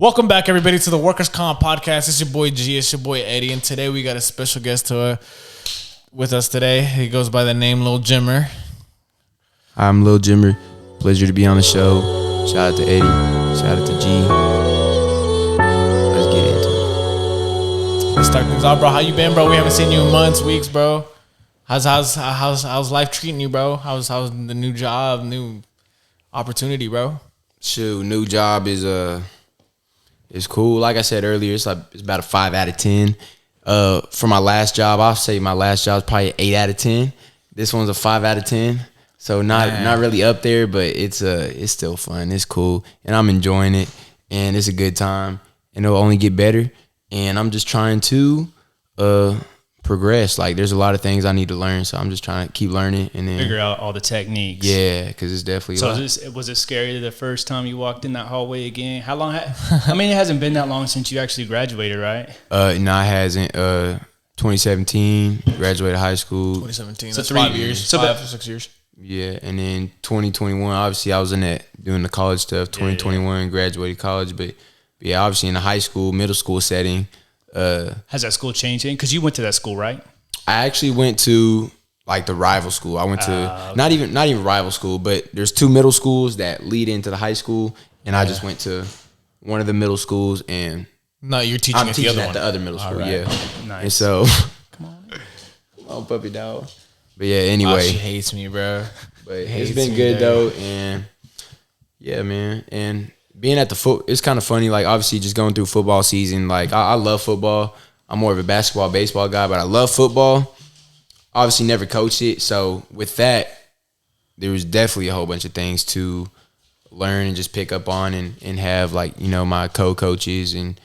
Welcome back, everybody, to the Workers' Comp Podcast. It's your boy G, it's your boy Eddie, and today we got a special guest with us today. He goes by the name Lil Jimmer. Hi, I'm Lil Jimmer. Pleasure to be on the show. Shout out to Eddie. Shout out to G. Let's get into it. Let's start things off, bro. How you been, bro? We haven't seen you in months, weeks, bro. How's life treating you, bro? How's the new job, new opportunity, bro? Shoot, new job is cool. Like I said earlier, it's about a 5 out of 10. For my last job, I'll say my last job is probably an 8 out of 10. This one's a 5 out of 10. So not really up there, but it's still fun. It's cool, and I'm enjoying it, and it's a good time, and it'll only get better. And I'm just trying to progress. Like, there's a lot of things I need to learn, so I'm just trying to keep learning and then figure out all the techniques. Yeah, because it's definitely. So was it scary the first time you walked in that hallway again? How long? I mean, it hasn't been that long since you actually graduated, right? No, it hasn't. 2017, graduated high school. 2017. So That's 3 5 years. So 5 or 6 years. Yeah, and then 2021. Obviously, I was in that doing the college stuff. 2021, graduated college, but yeah, obviously in the high school, middle school setting. Has that school changed? Because you went to that school, right? I actually went to like the rival school. I went to not even rival school, but there's 2 middle schools that lead into the high school, and I just went to one of the middle schools, and No, you're teaching at the other one. the other middle school. right. Yeah, Nice. and so Come on. oh, puppy dog. But yeah, anyway, Oh, she hates me, bro. but it's hates been me good there. though, and yeah, man, and being at the it's kind of funny. Like, obviously, just going through football season. Like, I love football. I'm more of a basketball, baseball guy, but I love football. Obviously, never coached it. So with that, there was definitely a whole bunch of things to learn and just pick up on and have, like, you know, my co-coaches and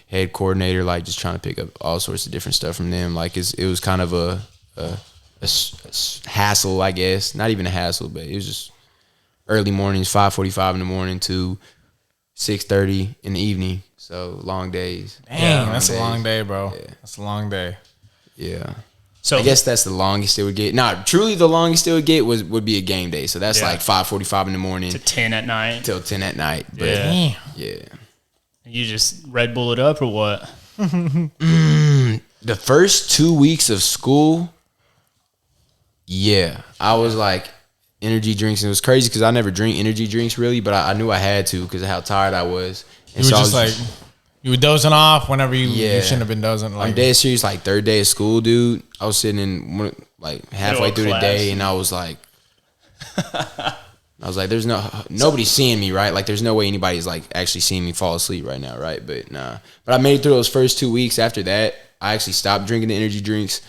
head coordinator, like, just trying to pick up all sorts of different stuff from them. Like, it was kind of a hassle, I guess. Not even a hassle, but it was just early mornings, 5:45 in the morning to 6:30 in the evening. So long days. Dang, that's a long day, bro. Yeah. That's a long day. Yeah. So I guess that's the longest it would get. Truly the longest it would get would be a game day. So that's Yeah. like 5:45 in the morning to 10 at night. till 10 at night. But Yeah. Damn. yeah. You just Red Bull it up or what? The first 2 weeks of school, yeah, I was like energy drinks, and it was crazy because I never drink energy drinks really, but I knew I had to because of how tired I was. And You were so just I like, was you were dozing off whenever you Yeah. shouldn't have been dozing. Like, I'm dead serious. Like, third day of school, dude. I was sitting in like halfway through the day, and I was like, there's nobody's seeing me, right? Like, there's no way anybody's like actually seeing me fall asleep right now, right? But nah. But I made it through those first 2 weeks. After that, I actually stopped drinking the energy drinks,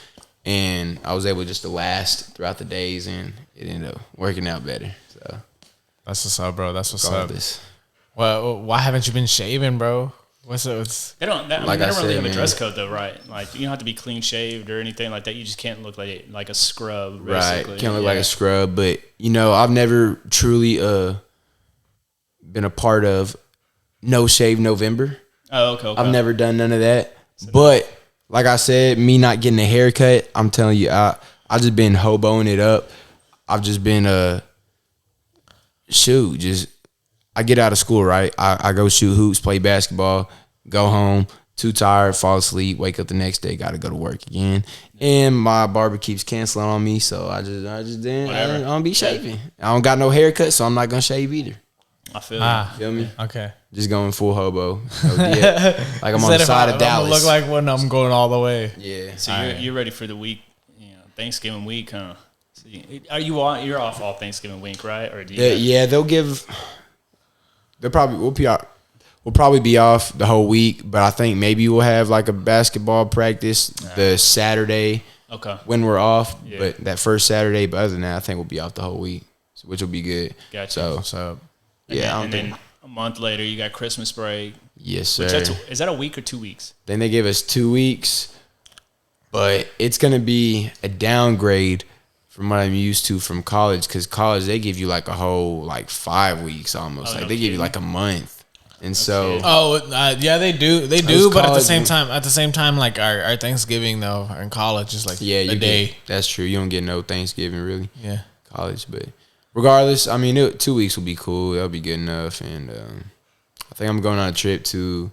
and I was able just to last throughout the days, and it ended up working out better. So that's what's up, bro. That's what's up. regardless. Well, why haven't you been shaving, bro? What's up? They don't. They don't Like I really said, have a man. dress code though, right? Like, you don't have to be clean shaved or anything like that. You just can't look like a scrub. Basically. Right, can't look like a scrub. But, you know, I've never truly been a part of No Shave November. Oh, okay. I've never done none of that. But like I said, me not getting a haircut, I'm telling you, I just been hoboing it up. I've just been I get out of school, right? I go shoot hoops, play basketball, go home, too tired, fall asleep, wake up the next day, gotta go to work again. And my barber keeps canceling on me, so I don't be shaving. I don't got no haircut, so I'm not gonna shave either. I feel you. Feel me? Okay. Just going full hobo. So, yeah. Like, I'm on the side of Dallas. I'm look like one. I'm going all the way. Yeah. So you're ready for the week, Thanksgiving week, huh? So you're off all Thanksgiving week, right? Or do you? Yeah, we'll probably be off the whole week, but I think maybe we'll have like a basketball practice the Saturday when we're off. Yeah. But that first Saturday, but other than that, I think we'll be off the whole week, which will be good. Gotcha. So And yeah, then a month later, you got Christmas break. Yes, sir. Is that a week or 2 weeks? Then they give us 2 weeks, but it's gonna be a downgrade from what I'm used to from college, because college, they give you like a whole like 5 weeks almost. Oh, like no they give you kidding. like a month. And so kidding. Oh, yeah, they do. They Those do, but at the college- same time, like our Thanksgiving though in college is like yeah, a day. That's true. You don't get no Thanksgiving really. Yeah. College, but regardless, I mean, 2 weeks will be cool. That'll be good enough, and think I'm going on a trip to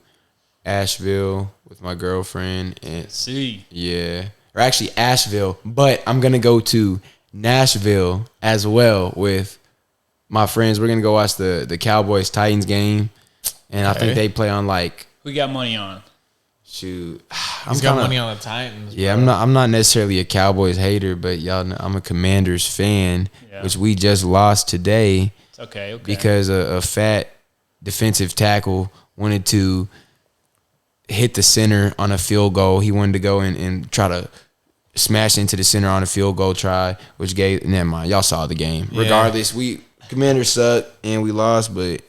Asheville with my girlfriend. And See. yeah. Or actually Asheville. But I'm going to go to Nashville as well with my friends. We're going to go watch the Cowboys-Titans game. And I think they play on like... Who got money on? Shoot. He's got money on the Titans. Yeah, bro. I'm not necessarily a Cowboys hater, but y'all know I'm a Commanders fan, which we just lost today. It's okay. Because a fat defensive tackle wanted to hit the center on a field goal. He wanted to go and try to smash into the center on a field goal try, which gave... Never mind. Y'all saw the game. Yeah. Regardless, Commanders sucked and we lost, but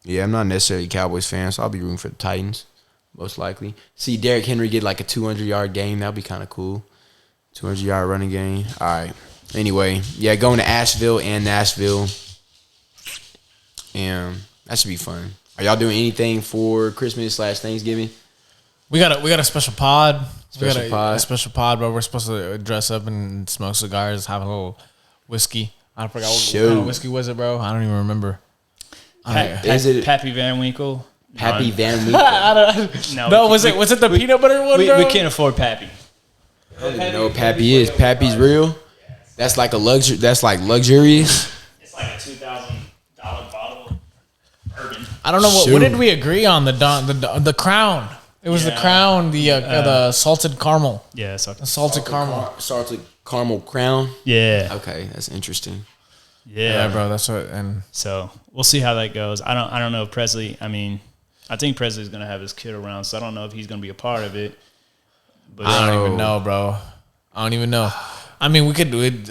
yeah, I'm not necessarily a Cowboys fan, so I'll be rooting for the Titans. Most likely. See Derrick Henry get like a 200-yard game. That would be kind of cool. 200-yard running game. All right. Anyway, yeah, going to Asheville and Nashville. And that should be fun. Are y'all doing anything for Christmas/Thanksgiving? We got a special pod. A special pod, but we're supposed to dress up and smoke cigars, have a little whiskey. I forgot what kind of whiskey was it, bro? I don't even remember. Is it Pappy Van Winkle? Pappy Van Winkle? No, was it the peanut butter one, bro? We can't afford Pappy. I don't even know what Pappy is. Pappy's real? That's like a luxury. That's like luxurious. It's like a $2,000 bottle. Bourbon. I don't know what did we agree on the Crown. It was the Crown, the salted caramel. Yeah, salted caramel. Salted caramel crown. Yeah. Okay, that's interesting. Yeah, bro. That's what. And so we'll see how that goes. I don't know if Presley. I mean, I think Presley's gonna have his kid around, so I don't know if he's gonna be a part of it. But I don't even know, bro. I don't even know. I mean, we could do it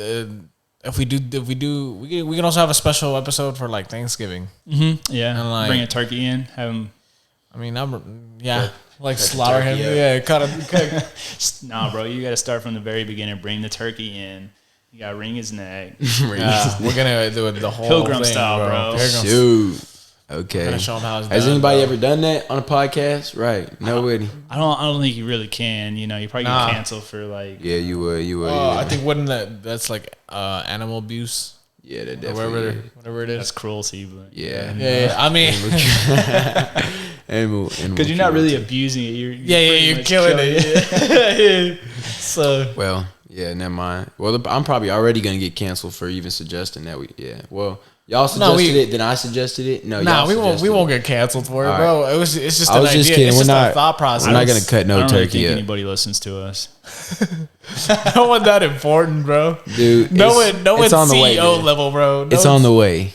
if we do. We can also have a special episode for like Thanksgiving. Mm-hmm. Yeah, and like bring a turkey in, have him. I mean, like slaughter him. Yeah, cut him. Nah, bro, you got to start from the very beginning. Bring the turkey in. You got to wring his neck. We're gonna do it the whole Pilgrim thing, style, bro. Shoot. Okay. Gonna show him how it's Has done, anybody bro. ever done that on a podcast? Right. Nobody. I don't think you really can. You know, you probably get canceled for like. Yeah, you would. I think that's like animal abuse. Yeah, that definitely. Whatever it is. That's cruelty, but yeah. I mean, animal. Because you're not really abusing it. You're killing it. So yeah, never mind. Well, I'm probably already gonna get canceled for even suggesting that. Well, y'all suggested it, then I suggested it. We won't get canceled for it, bro. Right. It's just I was an just idea. kidding. It's We're just not a thought process. We're not gonna cut no I don't really turkey think up. anybody listens to us. No one that important, bro. Dude, no one's on the CEO way, level, bro. It's on the way.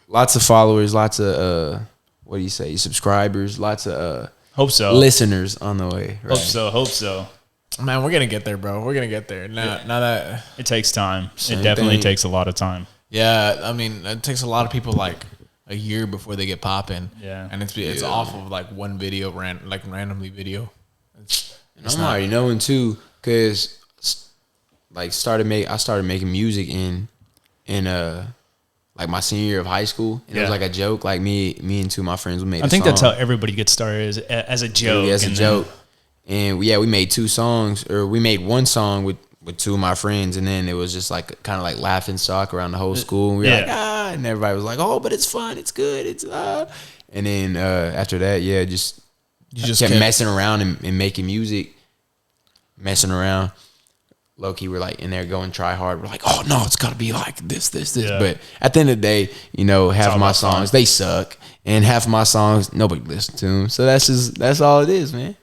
Lots of followers, lots of what do you say? Subscribers, lots of hope so. Listeners on the way. Right? Hope so. Man, we're gonna get there, bro. We're gonna get there. Now that it takes time. Same it definitely thing. takes a lot of time. Yeah, I mean, it takes a lot of people like a year before they get popping. Yeah, and it's off of like one video, randomly video. I'm already knowing too, cause like I started making music in like my senior year of high school, and it was like a joke. Like me and two of my friends, we made. I think that's how everybody gets started, is as a joke. Yeah, as a joke. And we made 2 songs, or we made 1 song with 2 of my friends, and then it was just like kind of like laughing stock around the whole school. And we were like, and everybody was like, oh, but it's fun, it's good, it's And then after that, you just kept messing around and making music, messing around. Low-key, we're like in there going try hard. We're like, oh no, it's gotta be like this. Yeah. But at the end of the day, half of my songs they suck, and half of my songs nobody listens to them. So that's all it is, man.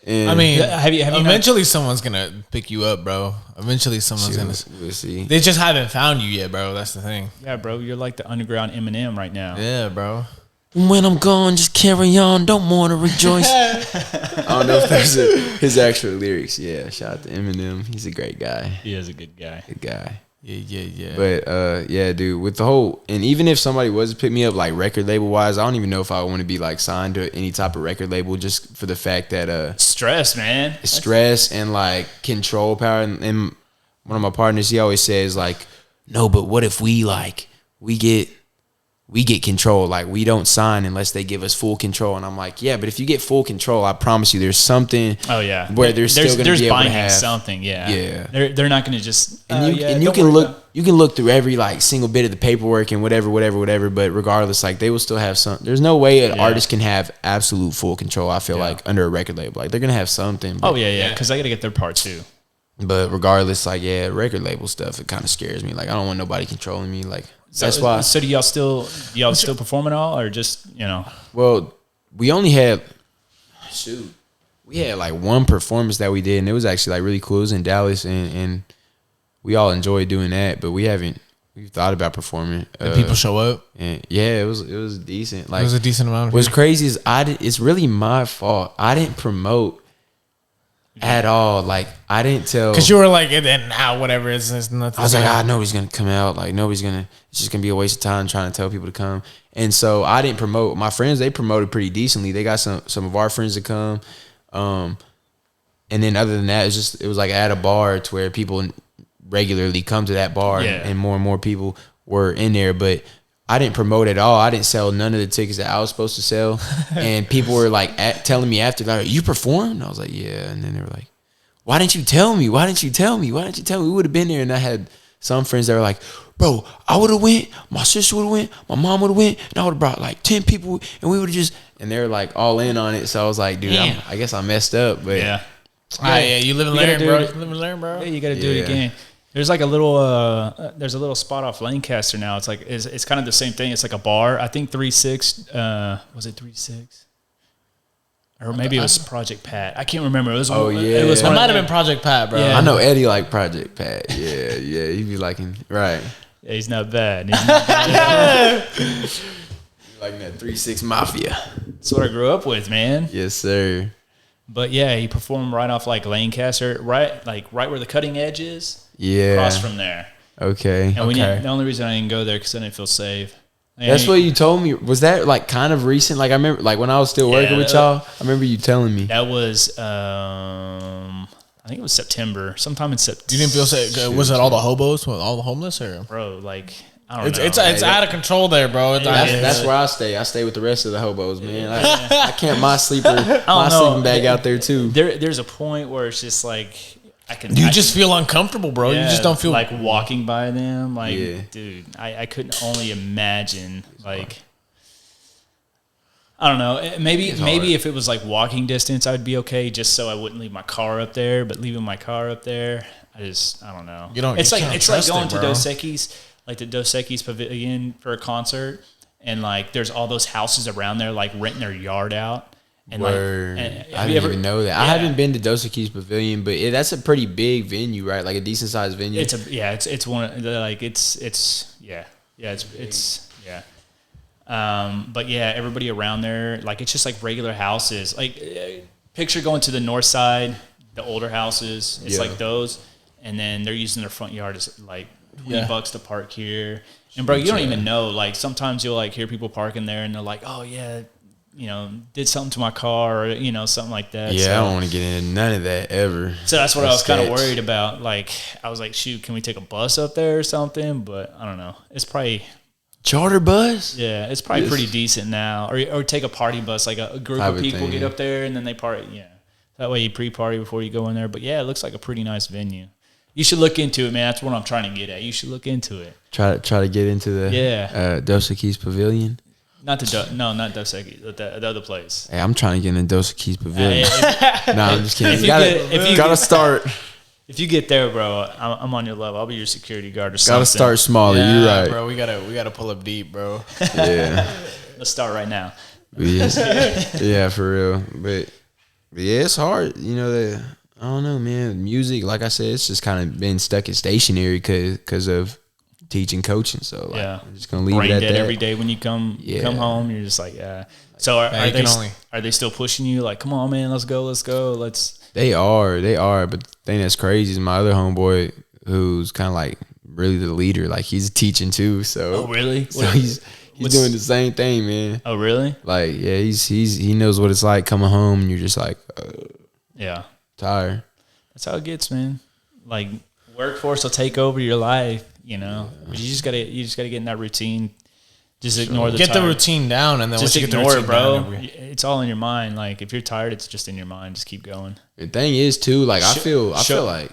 And I mean, have you eventually someone's gonna pick you up, bro. Eventually someone's gonna. We'll see. They just haven't found you yet, bro. That's the thing. Yeah, bro, you're like the underground Eminem right now. Yeah, bro. When I'm gone, just carry on. Don't want to rejoice. I don't know if that's his actual lyrics. Yeah, shout out to Eminem. He's a great guy. He is a good guy. Good guy. Yeah. But yeah, dude, with the whole, and even if somebody was to pick me up like record label wise, I don't even know if I want to be like signed to any type of record label, just for the fact that stress, man. Stress and like control power. And one of my partners, he always says like, no, but what if we get control, like we don't sign unless they give us full control. And I'm like, yeah, but if you get full control, I promise you there's something where there's still going to be able to have something. Yeah. They're not going to just and you can you can look through every like single bit of the paperwork and whatever. But regardless, like they will still have some. There's no way an artist can have absolute full control. I feel like under a record label, like they're gonna have something. But, because they got to get their part too. But regardless, like record label stuff, it kind of scares me. Like I don't want nobody controlling me. Like that's why. So do y'all still perform at all, or just Well, we only had we had like one performance that we did, and it was actually like really cool. It was in Dallas, and we all enjoyed doing that. But we've thought about performing. Did people show up? And yeah, it was decent. Like it was a decent amount. What's crazy is it's really my fault. I didn't promote at all. Like I didn't tell, because you were like, and then now whatever it's nothing. I was like, nobody's gonna come out. Like it's just gonna be a waste of time trying to tell people to come. And so I didn't promote. My friends, they promoted pretty decently. They got some of our friends to come. And then other than that, it was like at a bar to where people regularly come to that bar, and more people were in there. But I didn't promote at all. I didn't sell none of the tickets that I was supposed to sell. And people were like telling me after, like, you performed? And I was like, yeah. And then they were like, why didn't you tell me? Why didn't you tell me? We would have been there. And I had some friends that were like, bro, I would have went. My sister would have went. My mom would have went. And I would have brought like 10 people. And we would have just, and they were like all in on it. So I was like, dude, I guess I messed up. But you live and learn, bro. You live and learn, bro. Yeah, you got to do it again. There's like a little spot off Lancaster now. It's like it's kind of the same thing. It's like a bar. I think 3-6. Was it 3-6? Or maybe it was Project Pat. I can't remember. It was. It might have been Project Pat, bro. Yeah. I know Eddie like Project Pat. Yeah, he be liking right. Yeah, he's not bad. Like that 3-6 Mafia. That's what I grew up with, man. Yes, sir. But yeah, he performed right off like Lancaster, right where the cutting edge is. Yeah. Across from there. Okay. And the only reason I didn't go there because I didn't feel safe. That's what you told me. Was that like kind of recent? Like I remember, like when I was still working with y'all, I remember you telling me. That was, I think it was September, sometime in September. You didn't feel safe? Was it all the hobos, all the homeless, or bro? Like I don't know. It's out of control there, bro. That's where I stay. I stay with the rest of the hobos, man. I can't my sleeping bag out there too. There's a point where it's just like. You just feel uncomfortable, bro. You just don't feel like walking by them. Like, dude, I couldn't only imagine. Like, I don't know. Maybe if it was like walking distance, I would be okay, just so I wouldn't leave my car up there. But leaving my car up there, I don't know. It's like going to Dos Equis, like the Dos Equis Pavilion for a concert, and like there's all those houses around there, like renting their yard out. And Word. I didn't even know that. Yeah. I haven't been to Dos Equis Pavilion, but that's a pretty big venue, right? Like a decent sized venue. It's one like but yeah, everybody around there, like it's just like regular houses. Like picture going to the north side, the older houses. It's like those, and then they're using their front yard as like $20 to park here. And bro, you don't even know. Like sometimes you'll like hear people parking there, and they're like, oh yeah. Did something to my car or, something like that. Yeah, so, I don't want to get into none of that ever. So that's what I was kind of worried about. Like, I was like, shoot, can we take a bus up there or something? But I don't know. It's probably... Charter bus? Yeah, it's probably pretty decent now. Or take a party bus, like a group of people get up there and then they party. Yeah. That way you pre-party before you go in there. But yeah, it looks like a pretty nice venue. You should look into it, man. That's what I'm trying to get at. You should look into it. Try to get into the Dos Equis Pavilion. Not Dos Equis, the other place. Hey, I'm trying to get in Dos Equis Pavilion. I'm just kidding. You gotta start. If you get there, bro, I'm on your level. I'll be your security guard or something. Gotta start smaller. Yeah, you're right, bro. We gotta pull up deep, bro. Yeah. Let's start right now. Yeah, for real. But yeah, it's hard. I don't know, man. Music, like I said, it's just kind of been stuck at stationary because of teaching, coaching. So I'm just gonna leave it at that. Every day when you come home, you're just like, yeah. So are they still pushing you? Like, come on, man, let's go. They are. But the thing that's crazy is my other homeboy, who's kind of like really the leader. Like he's teaching too. So oh really? So he's doing the same thing, man. Oh really? Like yeah, he knows what it's like coming home and you're just like, tired. That's how it gets, man. Like workforce will take over your life. But you just gotta get in that routine. Just ignore the the routine down, and then just once you ignore get the it, bro. It's all in your mind. Like if you're tired, it's just in your mind. Just keep going. The thing is too, like I feel like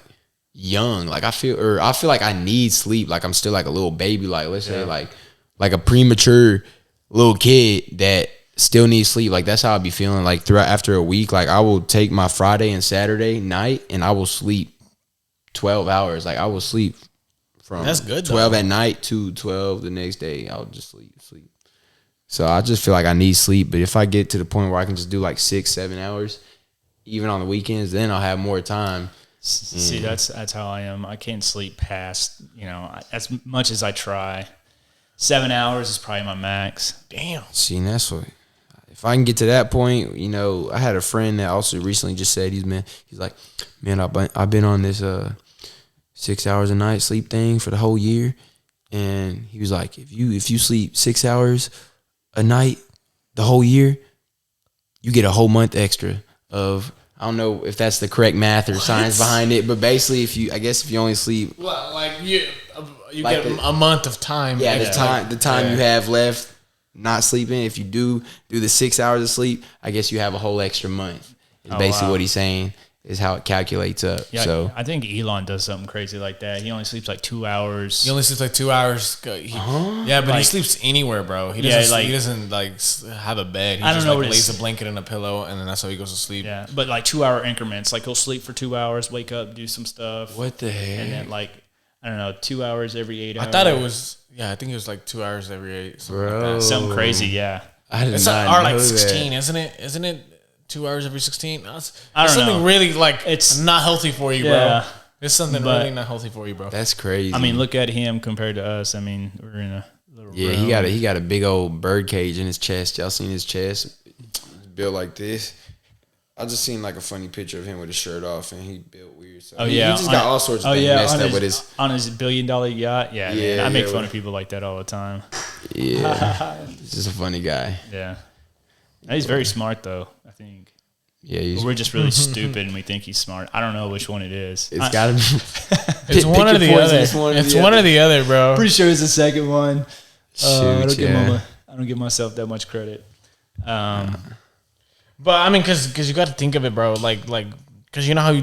young. Like I feel like I need sleep. Like I'm still like a little baby. Like let's say like a premature little kid that still needs sleep. Like that's how I be feeling. Like throughout after a week, like I will take my Friday and Saturday night and I will sleep 12 hours. Like I will sleep from That's good, 12 though. at night to 12 the next day. I'll just sleep. So I just feel like I need sleep. But if I get to the point where I can just do like 6-7 hours, even on the weekends, then I'll have more time. See, that's how I am. I can't sleep past, as much as I try. 7 hours is probably my max. Damn. See, and that's what. If I can get to that point, I had a friend that also recently just said he's like, man, I've been on this 6 hours a night sleep thing for the whole year, and he was like, if you sleep 6 hours a night the whole year, you get a whole month extra of. I don't know if that's the correct math or science behind it, but basically, if you only sleep, Like you like get a month of time. yeah, extra. the time you have left not sleeping. If you do the 6 hours of sleep, I guess you have a whole extra month. It's basically what he's saying is how it calculates up. Yeah, So I think Elon does something crazy like that. He only sleeps like 2 hours. He only sleeps like 2 hours. Yeah, but he sleeps anywhere, bro. He doesn't have a bed. He just lays a blanket and a pillow, and then that's how he goes to sleep. Yeah, but like 2 hour increments. Like he'll sleep for 2 hours, wake up, do some stuff. what the heck? And then like, I don't know, 2 hours every 8 hours. I thought it was. Yeah, I think it was like 2 hours every 8. Something like that. Something crazy, yeah. I did It's not or know like that. 16, isn't it? Isn't it 2 hours every 16? I don't It's something know. really like It's- it's not healthy for you, Yeah. bro. It's something But- really not healthy for you, bro. That's crazy. I mean, look at him compared to us. I mean, we're in a little yeah, room. he got a big old bird cage in his chest. Y'all seen his chest? He's built like this. I just seen like a funny picture of him with his shirt off, and he built weird. So Oh yeah, he just got all sorts of things messed up with his. on his $1 billion yacht. Yeah, Yeah, man, I make yeah, fun of people like that all the time. Yeah, he's just a funny guy. Yeah, he's very smart though. I think Yeah, we're just really stupid and we think he's smart. I don't know which one it is. it's got to be. It's one or the other. It's one or the other, bro. Pretty sure it's the second one. I Shoot, don't give myself that much credit. But I mean, because you got to think of it, bro. Like, because you know how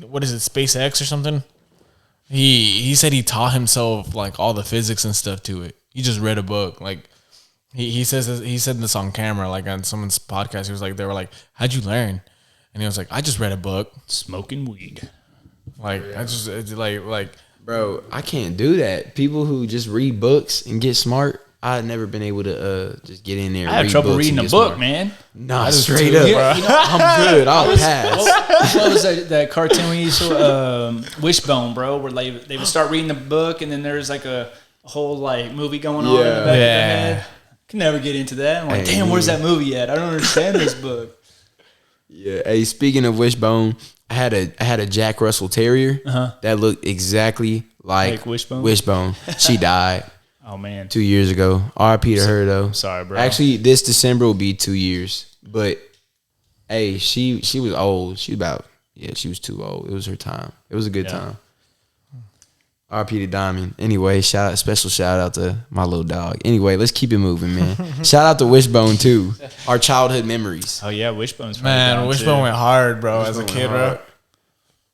what is it, SpaceX or something? He said he taught himself like all the physics and stuff to it. He just read a book. Like he said this on camera, like on someone's podcast. He was like, they were like, "How'd you learn?" And he was like, "I just read a book. Smoking weed. Like I just it's like." Bro, I can't do that. People who just read books and get smart, I've never been able to just get in there. And I had read trouble books reading a and get book, smart. man. Nah, straight up, bro. I'm good. I'll pass. What was that cartoon we used to Wishbone, bro, where they would start reading the book and then there's like a whole like movie going on in the back of their head. Can never get into that. I'm like, Hey. damn, where's that movie at? I don't understand this book. Yeah. Hey, speaking of Wishbone, I had a Jack Russell Terrier that looked exactly like Wishbone? Wishbone. She died Oh man, 2 years ago. R.I.P. to her though. sorry, bro. Actually, this December will be 2 years. But hey, she was old. She was too old. It was her time. It was a good time. R.P. to Diamond. Anyway, special shout out to my little dog. Anyway, let's keep it moving, man. Shout out to Wishbone too. Our childhood memories. Oh yeah, Wishbone's probably Man, down, Wishbone too. went hard, bro. As a Wishbone kid, went bro. hard.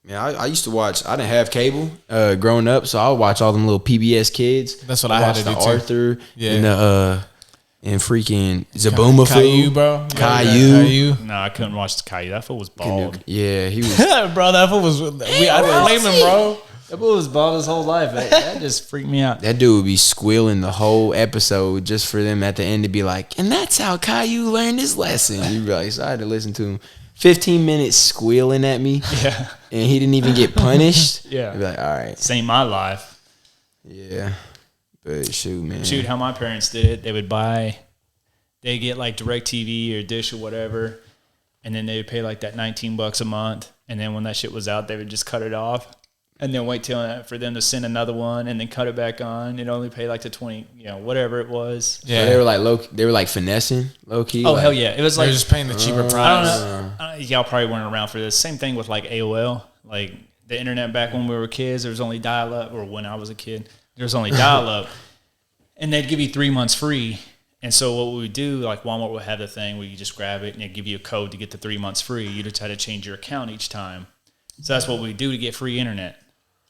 Man, I used to watch. I didn't have cable growing up, so I would watch all them little PBS kids. That's what I had to watch do, the too. Arthur Yeah. and freaking Zaboomafoo. Caillou, bro. Caillou. No, I couldn't watch the Caillou. That fool was bald. Yeah, he was. Bro, that fool was. I blame him, bro. That fool was bald his whole life. That just freaked me out. That dude would be squealing the whole episode just for them at the end to be like, and that's how Caillou learned his lesson. You'd be like, so I had to listen to him 15 minutes squealing at me. Yeah. And he didn't even get punished. Yeah. You'd be like, all right. This ain't my life. Yeah. But shoot, man. Shoot, how my parents did it, they get like DirecTV or Dish or whatever, and then they would pay like that $19 a month, and then when that shit was out, they would just cut it off, and then wait till for them to send another one, and then cut it back on, and only pay like the 20, whatever it was. So they were like finessing low key. Oh like, hell yeah! It was They're like just paying the cheaper price. I don't know. Y'all probably weren't around for this. Same thing with like AOL, like the internet back when we were kids. There was only dial up, or when I was a kid, there was only dial up. And they'd give you 3 months free. And so what we would do, like Walmart would have the thing where you just grab it and they'd give you a code to get the 3 months free. You just had to change your account each time. So that's what we do to get free internet.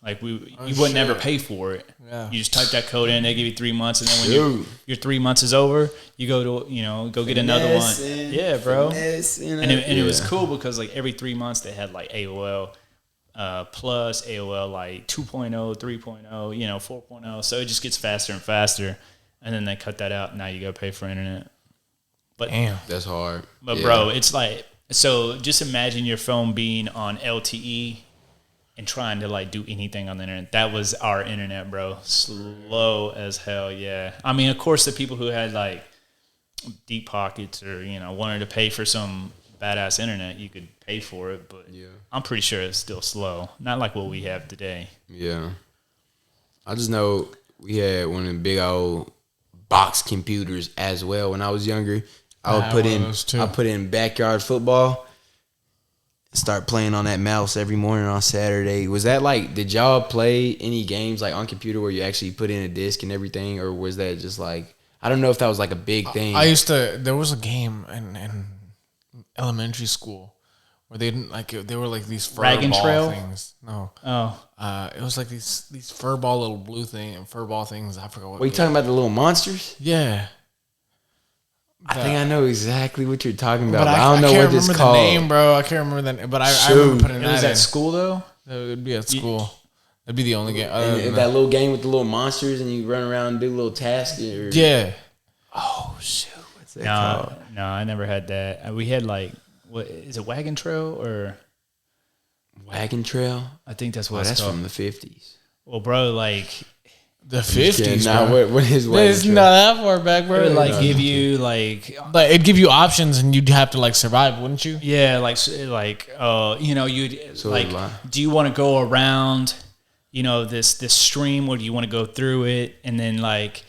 Like you would never pay for it. Yeah. You just type that code in, they give you 3 months, and then when your 3 months is over, you go to go get another one. Yeah, bro. And it was cool because like every 3 months they had like AOL plus, AOL like 2.0, 3.0, 4.0. So it just gets faster and faster, and then they cut that out. Now you gotta pay for internet. But Damn, that's hard. But bro, it's like, so just imagine your phone being on LTE and trying to like do anything on the internet. That was our internet, bro. Slow as hell. Yeah. I mean, of course, the people who had like deep pockets or wanted to pay for some badass internet, you could pay for it. But I'm pretty sure it's still slow. Not like what we have today. Yeah. I just know we had one of the big old box computers as well when I was younger. I would put in backyard football. Start playing on that mouse every morning on Saturday. Was that like, did y'all play any games like on computer where you actually put in a disc and everything, or was that just like, I don't know if that was like a big thing. there was a game in elementary school where they didn't like it, they were like these fur ball things. No. Oh. It was like these fur ball little blue fur ball things. I forgot what. Were you talking about the little monsters? Yeah. I think I know exactly what you're talking about. But I don't know what it's called. The name, bro. I can't remember that. But I remember putting that in. Was at school though? It would be at school. That'd be the only game. And that little game with the little monsters and you run around and do little tasks. Yeah. Oh shoot! What's that called? No, I never had that. We had like, what is it? Wagon Trail or Wagon Trail? I think that's what it's called. From the 50s. Well, bro, like. The 50s, nah, bro. What is Wagon It's Trail? not that far back, bro. It would like give you like, it'd give you options and you'd have to like survive, wouldn't you? Yeah, you'd so like, do you want to go around, this stream, or do you want to go through it, and then like,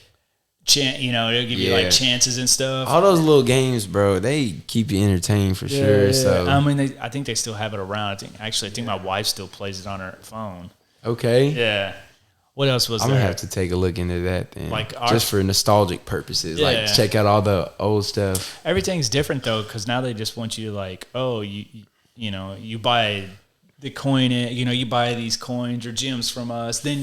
it'll give you like chances and stuff. All those little games, bro, they keep you entertained for sure. Yeah. So I mean, I think they still have it around. I think my wife still plays it on her phone. Okay. Yeah. What else was I'm there? I'm gonna have to take a look into that then. Like just for nostalgic purposes, like check out all the old stuff. Everything's different though, because now they just want you to like, you buy the coin, you buy these coins or gems from us, then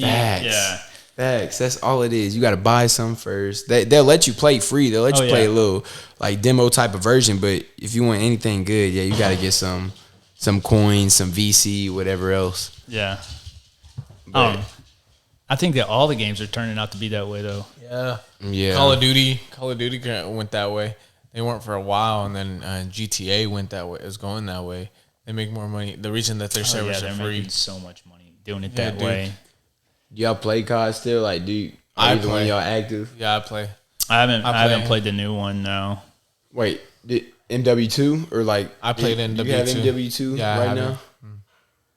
Facts. That's all it is. You got to buy some first. They'll let you play free. They'll let you play a little like demo type of version, but if you want anything good, you got to get some coins, some VC, whatever else. Yeah. I think that all the games are turning out to be that way, though. Yeah. Call of Duty went that way. They weren't for a while, and then GTA went that way. Is going that way. They make more money. The reason that their servers are free. Making so much money doing it that way. Do y'all play COD still? Like, either one of y'all active? Yeah, I play. I haven't played the new one. No. Wait, MW2 or like I played MW2. You have MW2 right now?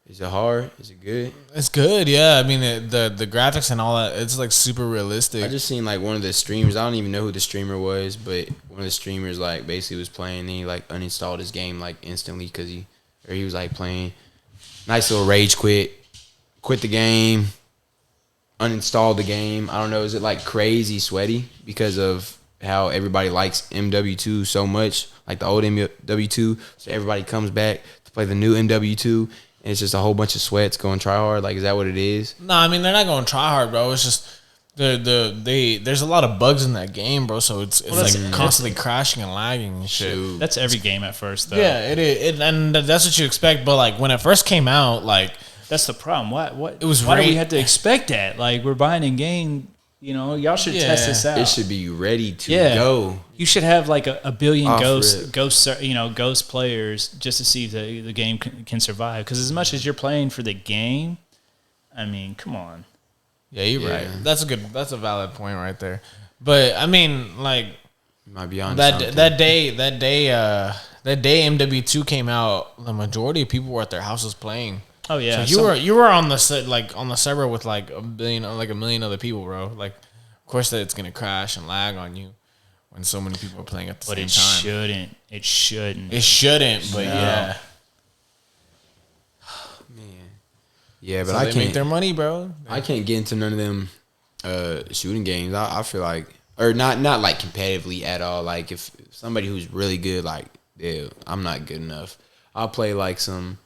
Is it hard? Is it good? It's good, yeah. I mean, the graphics and all that, it's like super realistic. I just seen like one of the streamers. I don't even know who the streamer was, but one of the streamers like basically was playing. And he like uninstalled his game like instantly because he was like playing. Nice little rage quit the game, uninstalled the game. I don't know. Is it like crazy sweaty because of how everybody likes MW2 so much, like the old MW2? So everybody comes back to play the new MW2. And it's just a whole bunch of sweats going try hard. Like, is that what it is? No, I mean they're not going try hard, bro. It's just there's a lot of bugs in that game, bro. So it's like constantly crashing and lagging and shit. Shoot. That's every game at first, though. Yeah, it is, and that's what you expect. But like when it first came out, like that's the problem. What it was? Why do we have to expect that? Like we're buying in game. Y'all should test this out. It should be ready to go. You should have like a billion ghost players just to see if the game can survive. Because as much as you're playing for the game, I mean, come on. Yeah, you're right. That's a valid point right there. But I mean, like, you might be on that day MW2 came out. The majority of people were at their houses playing. Oh yeah, so you were on the server with like a million other people, bro. Like, of course that it's gonna crash and lag on you when so many people are playing at the same time. It shouldn't. It shouldn't. But yeah, man. Yeah, but so I they can't make their money, bro. I can't get into none of them shooting games. I feel like, or not like competitively at all. Like if somebody who's really good, like I'm not good enough. I'll play like some.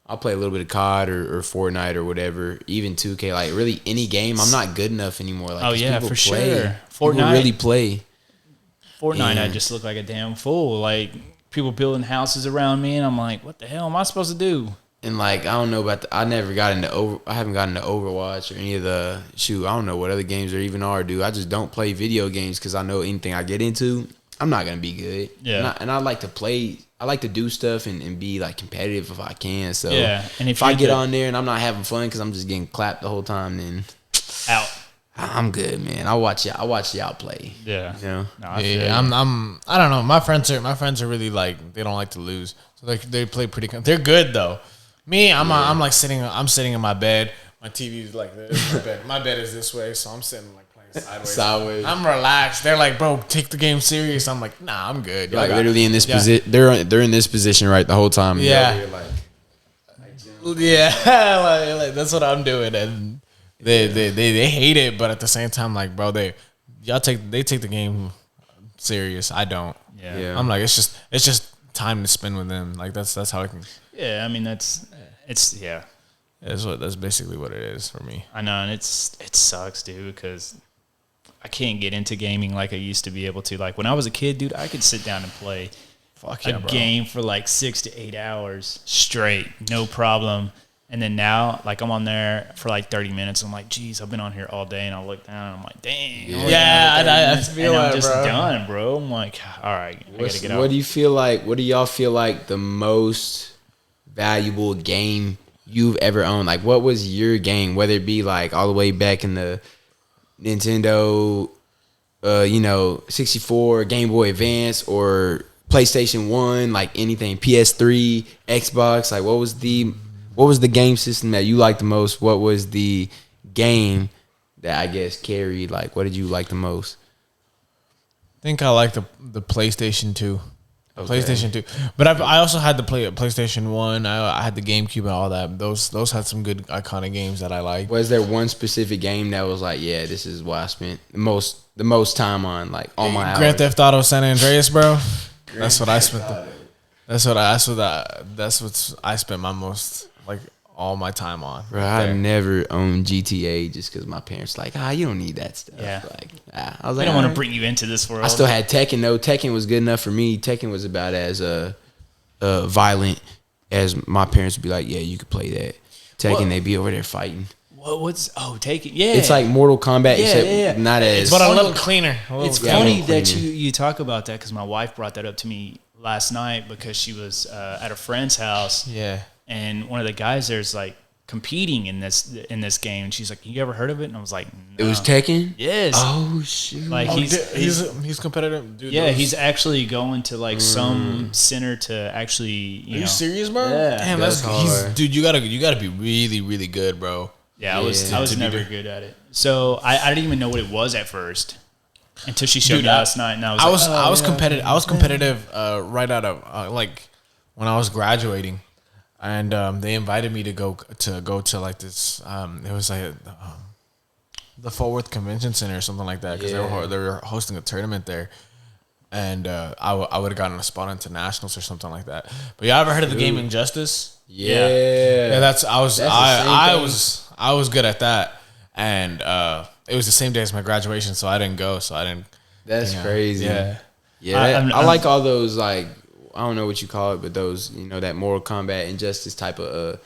I'll play a little bit of COD or Fortnite or whatever, even 2K. Like really any game, I'm not good enough anymore. Like, oh yeah, for sure. People really play. Fortnite, I just look like a damn fool. Like people building houses around me, and I'm like, what the hell am I supposed to do? And like I don't know about I haven't gotten into Overwatch or any of the I don't know what other games there even are, dude. I just don't play video games because I know anything I get into, I'm not gonna be good. Yeah. And I like to play. I like to do stuff and be like competitive if I can. So yeah. And if I get on there and I'm not having fun because I'm just getting clapped the whole time, then out. I'm good, man. I watch y'all play. Yeah. You know? No, I don't know. My friends are really like, they don't like to lose. So they play pretty they're good though. Me, I'm sitting in my bed. My TV's like this. My bed is this way, so I'm sitting like playing sideways. I'm relaxed. They're like, bro, take the game serious. I'm like, nah, I'm good. Like literally in this position, they're in this position right the whole time. Yeah. Like that's what I'm doing, and they hate it, but at the same time, like, bro, they take the game serious. I don't. Yeah. I'm like, it's just time to spend with them. Like that's how I can. Yeah, I mean that's basically what it is for me. I know, and it sucks, dude, because I can't get into gaming like I used to be able to. Like when I was a kid, dude, I could sit down and play a game for like 6 to 8 hours straight, no problem. And then now, like I'm on there for like 30 minutes. I'm like, geez, I've been on here all day, and I look down, and I'm like, dang. I feel and I'm it, just bro. done, bro. I'm like, all right, I gotta get out. What do you feel like? What do y'all feel like the most valuable game you've ever owned? Like, what was your game? Whether it be like all the way back in the Nintendo, 64, Game Boy Advance, or PlayStation 1, like anything, PS3, Xbox. Like, what was the game system that you liked the most? What was the game that I guess carried? Like, what did you like the most? I think I like the PlayStation 2. Okay. PlayStation 2. But I also had the PlayStation 1. I had the GameCube and all that. Those had some good iconic games that I liked. Was there one specific game that was like, yeah, this is what I spent the most time on, like all my hours? Grand Theft Auto San Andreas, bro. That's what I spent. That's what I spent my most, like, all my time on. Bro, I never owned GTA just because my parents like, you don't need that stuff. Yeah. Like, I was like, I don't want to bring you into this world. I still had Tekken though. Tekken was good enough for me. Tekken was about as violent as my parents would be like, yeah, you could play that. Tekken, they'd be over there fighting. Tekken? Yeah. It's like Mortal Kombat, except not as. But a little cleaner. It's funny that you talk about that because my wife brought that up to me last night because she was at a friend's house. Yeah. And one of the guys there's like competing in this game, and she's like, "You ever heard of it?" And I was like, "No." It was Tekken? Yes. Oh shoot! Like he's competitive. Dude, yeah, he's actually going to like some center to actually. Are you serious, bro? Yeah. Damn, that's hard. Dude, you gotta be really, really good, bro. Yeah, I was never good at it. So I didn't even know what it was at first until she showed me last night, and I was competitive. I was competitive right out of like when I was graduating. And they invited me to go to like this. It was like the Fort Worth Convention Center or something like that because they were hosting a tournament there, and I would have gotten a spot into nationals or something like that. But y'all ever heard of the game Injustice? Yeah. I was good at that, and it was the same day as my graduation, so I didn't go. That's crazy. Yeah. I like all those, like, I don't know what you call it, but those, that Mortal Kombat Injustice type of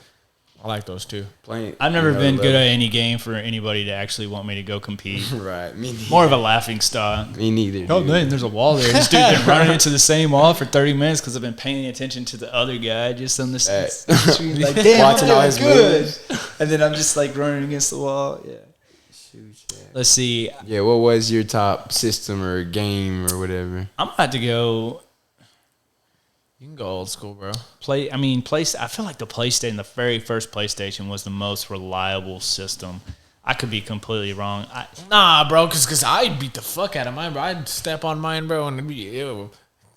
I like those too. Playing. I've never been good at any game for anybody to actually want me to go compete. Right. Me neither. More of a laughing stock. Me neither. Oh man, there's a wall there. This dude's been running into the same wall for 30 minutes because I've been paying attention to the other guy just on this. Like, damn, watching all his good. And then I'm just like running against the wall. Yeah. Shoot, yeah. Let's see. Yeah. What was your top system or game or whatever? I'm about to go. You can go old school, bro. I feel like the very first PlayStation was the most reliable system. I could be completely wrong. Nah, bro, because I'd beat the fuck out of mine, bro. I'd step on mine, bro, and it'd be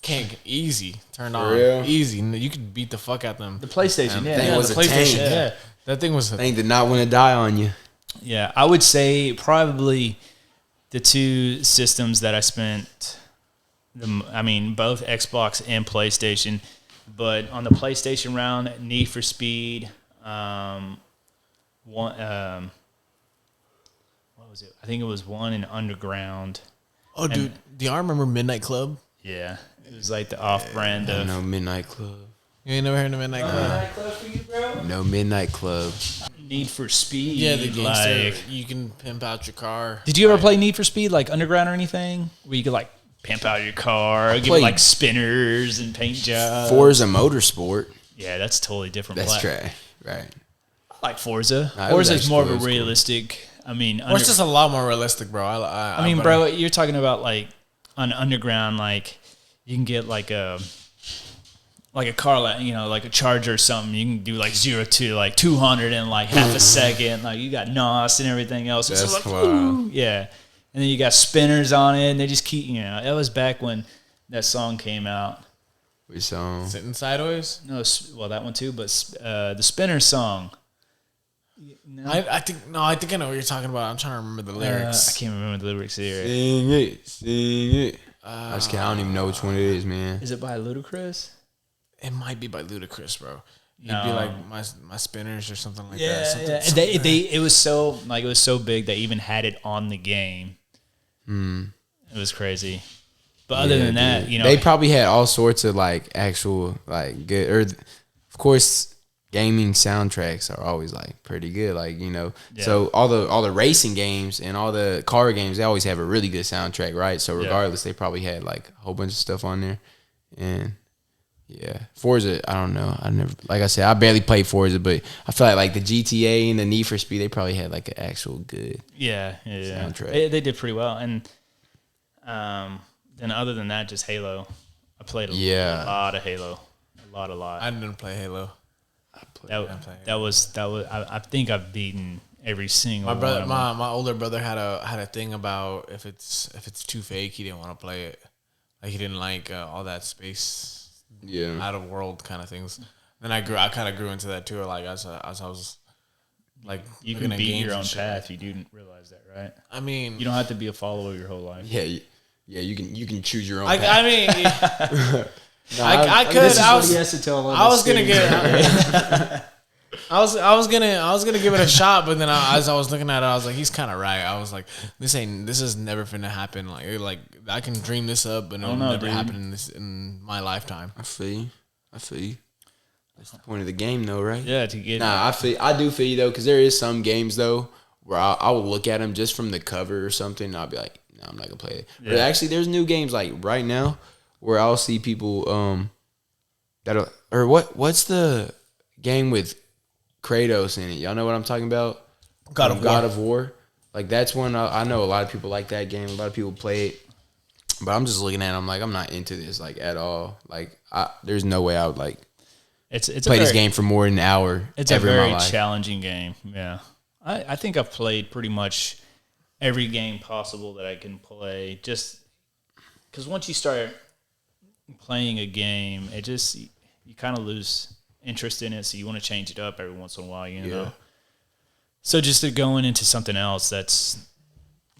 can't get easy. Turned on. Real? Easy. You could beat the fuck out of them. The PlayStation, thing was the a PlayStation, tank. yeah. That thing was Thing did not want to die on you. Yeah, I would say probably the two systems that I spent both Xbox and PlayStation. But on the PlayStation round, Need for Speed, what was it? I think it was one in Underground. Oh, dude, do y'all remember Midnight Club? Yeah, it was like the off-brand of. No Midnight Club. You ain't never heard of Midnight Club? Midnight Club for you, bro? No Midnight Club. Need for Speed. Yeah, the gangster. Like, You can pimp out your car. did you ever play Need for Speed, like Underground or anything? Where you could like pimp out your car, give it played- like spinners and paint jobs. Forza Motorsport. Yeah, that's totally different. That's play. trash. Right. I like Forza. Nah, it was Forza's actually more of cool. It a was cool. realistic. I mean, Or it's just a lot more realistic, bro. I mean, bro, you're talking about like on Underground, like you can get like a car, like a Charger or something. You can do like 0 to like 200 in like half a second. Like you got NOS and everything else. It's That's like, wild. ooh, yeah. And then you got spinners on it, and they just keep, that was back when that song came out. Which song? Sitting sideways. No, well, that one too, but the spinner song. No, I think I know what you're talking about. I'm trying to remember the lyrics. I can't remember the lyrics here. Sing it. Sing it. I just can't. I don't even know which one it is, man. Is it by Ludacris? It might be by Ludacris, bro. He'd No. be like my spinners or something like that. Yeah, Something, yeah. something And it was so big they even had it on the game. It was crazy. But other than that, dude. They probably had all sorts of like actual like good, or of course, gaming soundtracks are always like pretty good. Like Yeah. so all the racing games and all the car games, they always have a really good soundtrack, right? So regardless, they probably had like a whole bunch of stuff on there, and yeah, Forza. I don't know. I never, like I said, I barely played Forza, but I feel like the GTA and the Need for Speed, they probably had like an actual good. yeah. soundtrack. They did pretty well. And then other than that, just Halo. I played a lot of Halo. A lot. I didn't play Halo. That was. I think I've beaten every single My brother, one. Of them. my older brother had a thing about if it's too fake, he didn't want to play it. Like he didn't like all that space, out of world kind of things. Then I kind of grew into that too. Like as I was like You looking can at beat games your and own shit. path. You didn't realize that, right? I mean, You don't have to be a follower your whole life. Yeah, you can choose your own. I path. mean, I could. This is I what was, he has to tell I was gonna get. I was gonna give it a shot, but then as I was looking at it, I was like, he's kind of right. I was like, this is never finna happen. Like I can dream this up, but it'll never happen in my lifetime. I feel you. That's the point of the game, though, right? Yeah, to get. Nah, I do feel you though, because there is some games though where I will look at them just from the cover or something, and I'll be like, no, I'm not gonna play it. Yeah. But actually, there's new games like right now where I'll see people what's the game with Kratos in it? Y'all know what I'm talking about? God of War. Like that's one I know a lot of people like that game. A lot of people play it, but I'm just looking at it. I'm like, I'm not into this like at all. Like there's no way I would like It's play this game for more than an hour. It's a very challenging game. Yeah, I think I've played pretty much every game possible that I can play. Just because once you start playing a game, you kind of lose interest in it, so you want to change it up every once in a while, you know. So just to going into something else, that's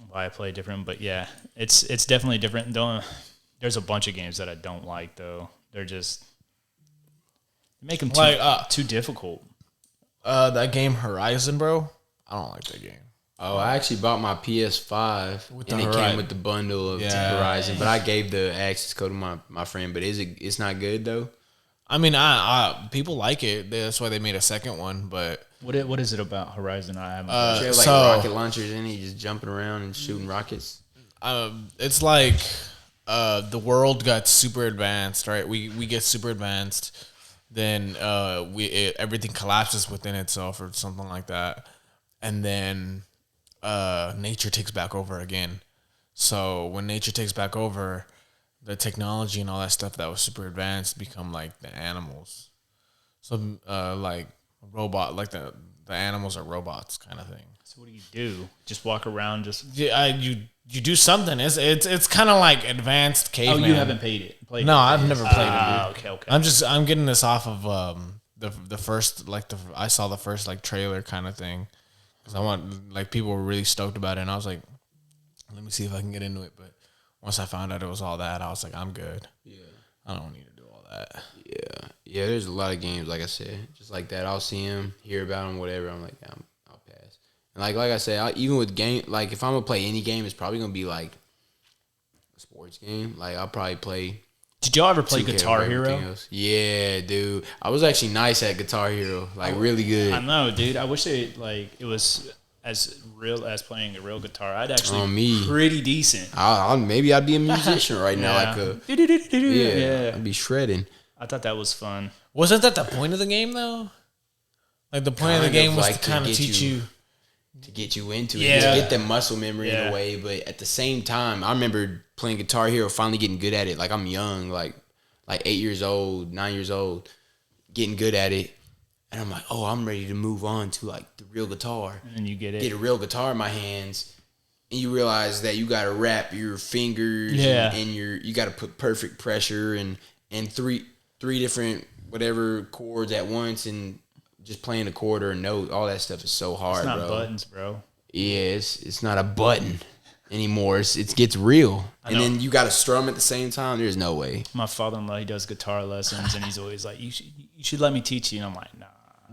why I play different. But yeah, it's definitely different. There's a bunch of games that I don't like though. They're just make them too difficult. That game Horizon, bro. I don't like that game. Oh, I actually bought my PS5 and it came with the bundle of Horizon, but I gave the access code to my friend. But it's not good though? I mean, people like it. That's why they made a second one. But what is it about Horizon? I haven't. You have like rocket launchers in it, you just jumping around and shooting rockets. It's like the world got super advanced, right? We get super advanced, then everything collapses within itself or something like that, and then nature takes back over again. So when nature takes back over, the technology and all that stuff that was super advanced become like the animals. So like robot, like the animals are robots kind of thing. So what do? Just walk around? You do something. It's kind of like advanced caveman. Oh, you haven't played it? No, I've never played it. Dude. Okay. I'm getting this off of the first I saw the first like trailer kind of thing because I want like people were really stoked about it and I was like, let me see if I can get into it. But once I found out it was all that, I was like, I'm good. Yeah, I don't need to do all that. Yeah. There's a lot of games, like I said, just like that. I'll see him, hear about him, whatever. I'm like, yeah, I'll pass. And like I said, even with game, like if I'm gonna play any game, it's probably gonna be like a sports game. Like I'll probably play. Did y'all ever play 2K Guitar or Hero? else. Yeah, dude. I was actually nice at Guitar Hero, like really good. I know, dude. I wish it was as real as playing a real guitar. I'd actually pretty decent. Maybe I'd be a musician right now. Yeah. I'd be shredding. I thought that was fun. Wasn't that the point of the game though? Like the point of the game was to kind of teach you. To get you into it, Yeah. to get the muscle memory in a way. But at the same time, I remember playing Guitar Hero, finally getting good at it. Like I'm young, like 8 years old, 9 years old, getting good at it. And I'm like, oh, I'm ready to move on to like the real guitar. And then you get a real guitar in my hands, and you realize that you got to wrap your fingers and you got to put perfect pressure and three different whatever chords at once, and just playing a chord or a note, all that stuff is so hard, it's not bro. buttons, bro. Yeah, it's not a button anymore. It gets real, and then you got to strum at the same time. There's no way. My father-in-law, he does guitar lessons, and he's always like, "You should let me teach you." And I'm like, "Nah,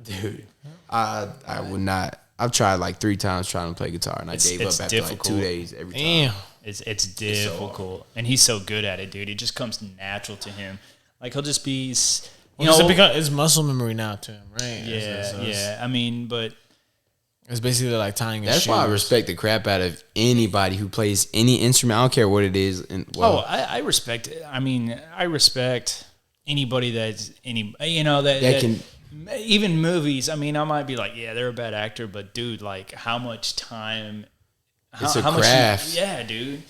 dude, I would not." I've tried like 3 times trying to play guitar, and I gave up after difficult. like 2 days every time. Damn. It's difficult, and he's so good at it, dude. It just comes natural to him. Like he'll just be, it's muscle memory now to him, right? Yeah. I mean, but it's basically like tying. That's why I respect the crap out of anybody who plays any instrument. I don't care what it is. And I respect it. I mean, I respect anybody that can. Even movies. I mean, I might be like, yeah, they're a bad actor, but dude, like, how much time? It's a craft. Yeah, dude.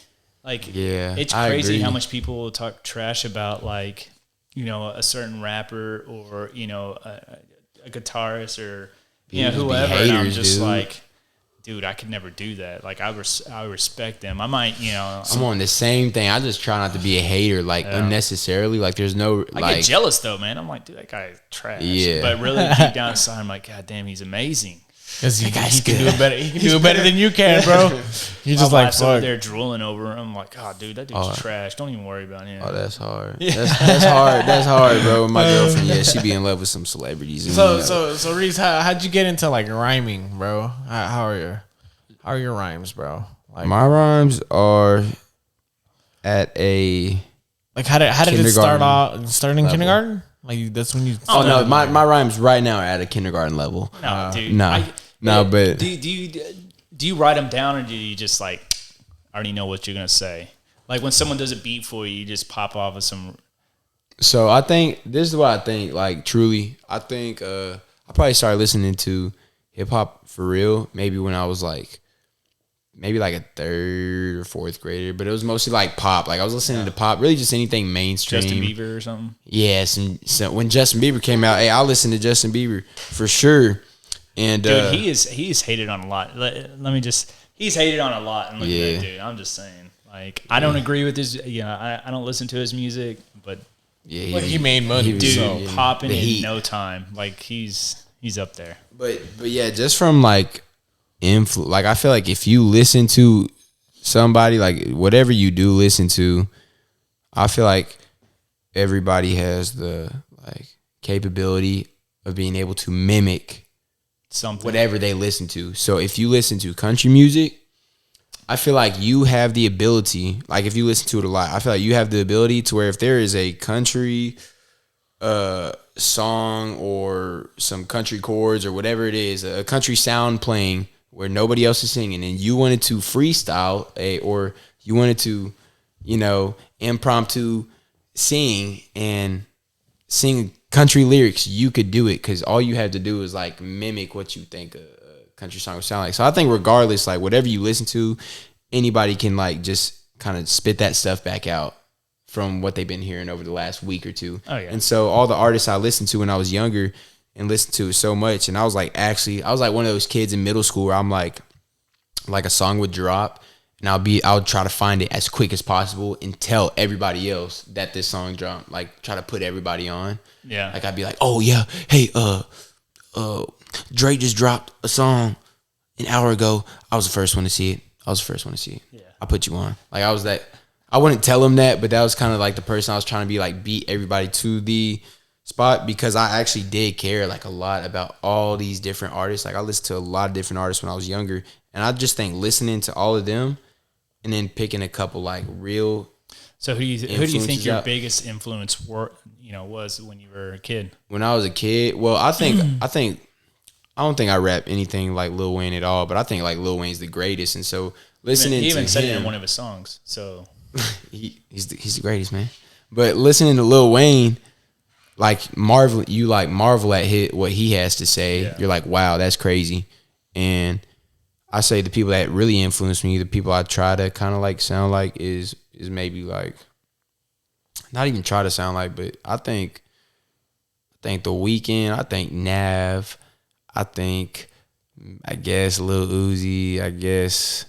Like, yeah, it's crazy how much people will talk trash about, like, a certain rapper or a guitarist or whoever. Haters, and I'm just dude. like, dude, I could never do that. Like, I respect them. I might, I'm on the same thing. I just try not to be a hater, like unnecessarily. Like, there's no. I get jealous though, man. I'm like, dude, that guy's trash. Yeah. But really, deep down inside, I'm like, God damn, he's amazing. Because he can do it better. He can do it better than you can, bro. You're just like, over fuck. there drooling over him. I'm like, oh, dude, that dude's trash. Don't even worry about him. Oh, that's hard. That's hard. That's hard, bro. My girlfriend, she be in love with some celebrities. And So Reese, how'd you get into like rhyming, bro? How are your rhymes, bro? Like, my rhymes are at a like how did it start off? Starting level. kindergarten? Like that's when you. Oh no, my rhymes right now are at a kindergarten level. No, dude. But do you write them down, or do you just like already know what you're gonna say? Like when someone does a beat for you, you just pop off with some. So I think this is what I think. Like truly, I think I probably started listening to hip hop for real. Maybe when I was like. Maybe like a 3rd or 4th grader, but it was mostly like pop. Like I was listening to pop, really just anything mainstream. Justin Bieber or something. Yes, and so when Justin Bieber came out, I listened to Justin Bieber for sure. And dude, he is hated on a lot. He's hated on a lot. And look at that dude. I'm just saying, like I don't agree with his. I don't listen to his music, but he made money, dude. Popping in no time. Like he's up there. But yeah, just from like. Like I feel like if you listen to somebody, like whatever you do listen to, I feel like everybody has the like capability of being able to mimic something, whatever they listen to. So if you listen to country music, I feel like you have the ability, like if you listen to it a lot, I feel like you have the ability to where if there is a country song or some country chords or whatever it is, a country sound playing where nobody else is singing, and you wanted to freestyle or you wanted to, impromptu sing country lyrics, you could do it because all you had to do is like mimic what you think a country song would sound like. So I think regardless, like whatever you listen to, anybody can like just kind of spit that stuff back out from what they've been hearing over the last week or two. Oh, yeah. And so all the artists I listened to when I was younger and listened to it so much, and I was like one of those kids in middle school where I'm like a song would drop and I would try to find it as quick as possible and tell everybody else that this song dropped, like try to put everybody on. Yeah. Like I'd be like, oh yeah, hey, Drake just dropped a song an hour ago. I was the first one to see it. Yeah. I put you on. Like I was I wouldn't tell him that, but that was kind of like the person I was trying to be like beat everybody to the spot, because I actually did care like a lot about all these different artists. Like I listened to a lot of different artists when I was younger, and I just think listening to all of them and then picking a couple like real. So who do you think your out. biggest influence was when you were a kid? When I was a kid, well, I don't think I rap anything like Lil Wayne at all, but I think like Lil Wayne's the greatest, and so listening he even to said him, it in one of his songs. So he's the greatest, man. But listening to Lil Wayne, like marvel at what he has to say. Yeah. You're like, wow, that's crazy. And I say the people that really influence me, the people I try to kind of like sound like is maybe like not even try to sound like, but I think The Weeknd, I think Nav, I guess Lil Uzi, I guess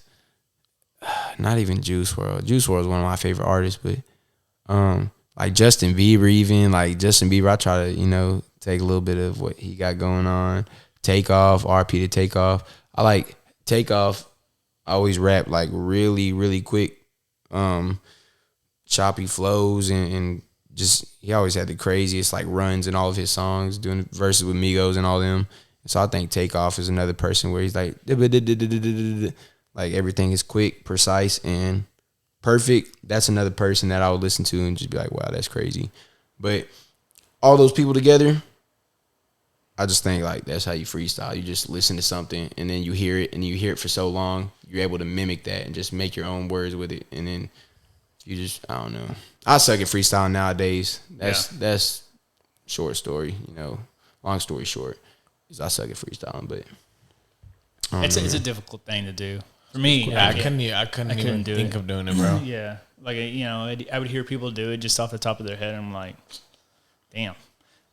not even Juice WRLD. Juice WRLD is one of my favorite artists, but like Justin Bieber, I try to, take a little bit of what he got going on. Takeoff, RP to Takeoff. I like Takeoff. I always rap like really, really quick, choppy flows, and just he always had the craziest like runs in all of his songs, doing verses with Migos and all them. So I think Takeoff is another person where he's like everything is quick, precise, and perfect. That's another person that I would listen to and just be like, wow, that's crazy. But all those people together, I just think like that's how you freestyle. You just listen to something and then you hear it, and you hear it for so long, you're able to mimic that and just make your own words with it. And then you just, I don't know. I suck at freestyling nowadays. That's short story, long story short. I suck at freestyling, but it's a difficult thing to do for me. Yeah, I couldn't even think of doing it, bro. Yeah, like I would hear people do it just off the top of their head, and I'm like, damn.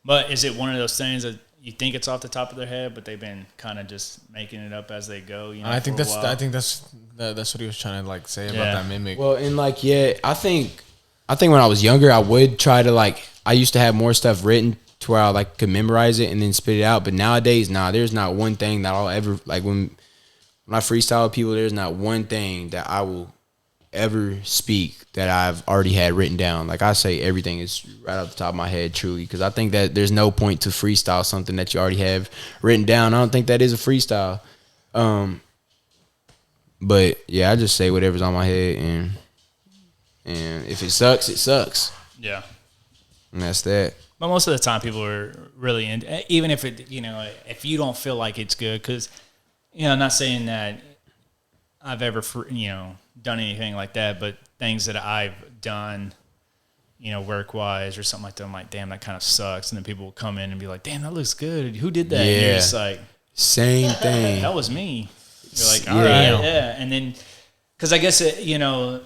But is it one of those things that you think it's off the top of their head, but they've been kind of just making it up as they go? I think that's what he was trying to like say about that mimic. Well, and like I think when I was younger, I would try to like, I used to have more stuff written to where I like could memorize it and then spit it out. But nowadays, there's not one thing that I'll ever like when I freestyle with people. There's not one thing that I will ever speak that I've already had written down. Like I say, everything is right off the top of my head, truly, because I think that there's no point to freestyle something that you already have written down. I don't think that is a freestyle. But yeah, I just say whatever's on my head, and if it sucks, it sucks. Yeah, and that's that. But most of the time, people are really into, even if it, if you don't feel like it's good, because, I'm not saying that I've ever, done anything like that, but things that I've done, work-wise or something like that, I'm like, damn, that kind of sucks. And then people will come in and be like, damn, that looks good. Who did that? Yeah. And you're just like, same thing. That was me. You're like, all right, yeah. And then, because I guess, in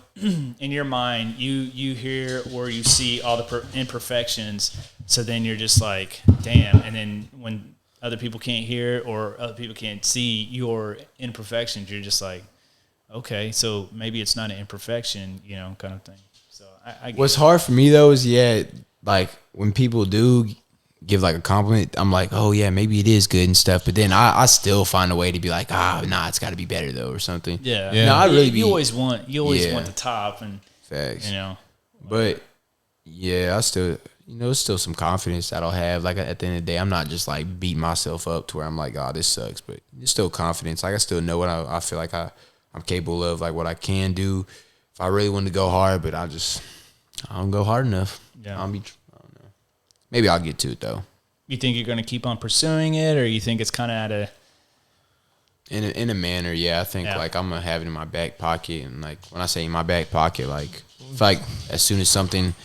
your mind, you hear or you see all the imperfections, so then you're just like, damn. And then when other people can't hear or other people can't see your imperfections, you're just like, okay, so maybe it's not an imperfection, kind of thing. So I get What's hard for me though is like when people do give like a compliment, I'm like, oh yeah, maybe it is good and stuff. But then I still find a way to be like, it's got to be better though or something. Yeah. No, I really you always want the top and facts. But yeah, I still it's still some confidence that I'll have. Like at the end of the day, I'm not just like beating myself up to where I'm like, oh, this sucks. But it's still confidence. Like I still know what I feel like I'm capable of, like what I can do if I really want to go hard, but I don't go hard enough. Yeah. I don't know. Maybe I'll get to it though. You think you're going to keep on pursuing it, or you think it's kind of at a... In a manner, yeah. I think like I'm going to have it in my back pocket. And like when I say in my back pocket, like if like as soon as something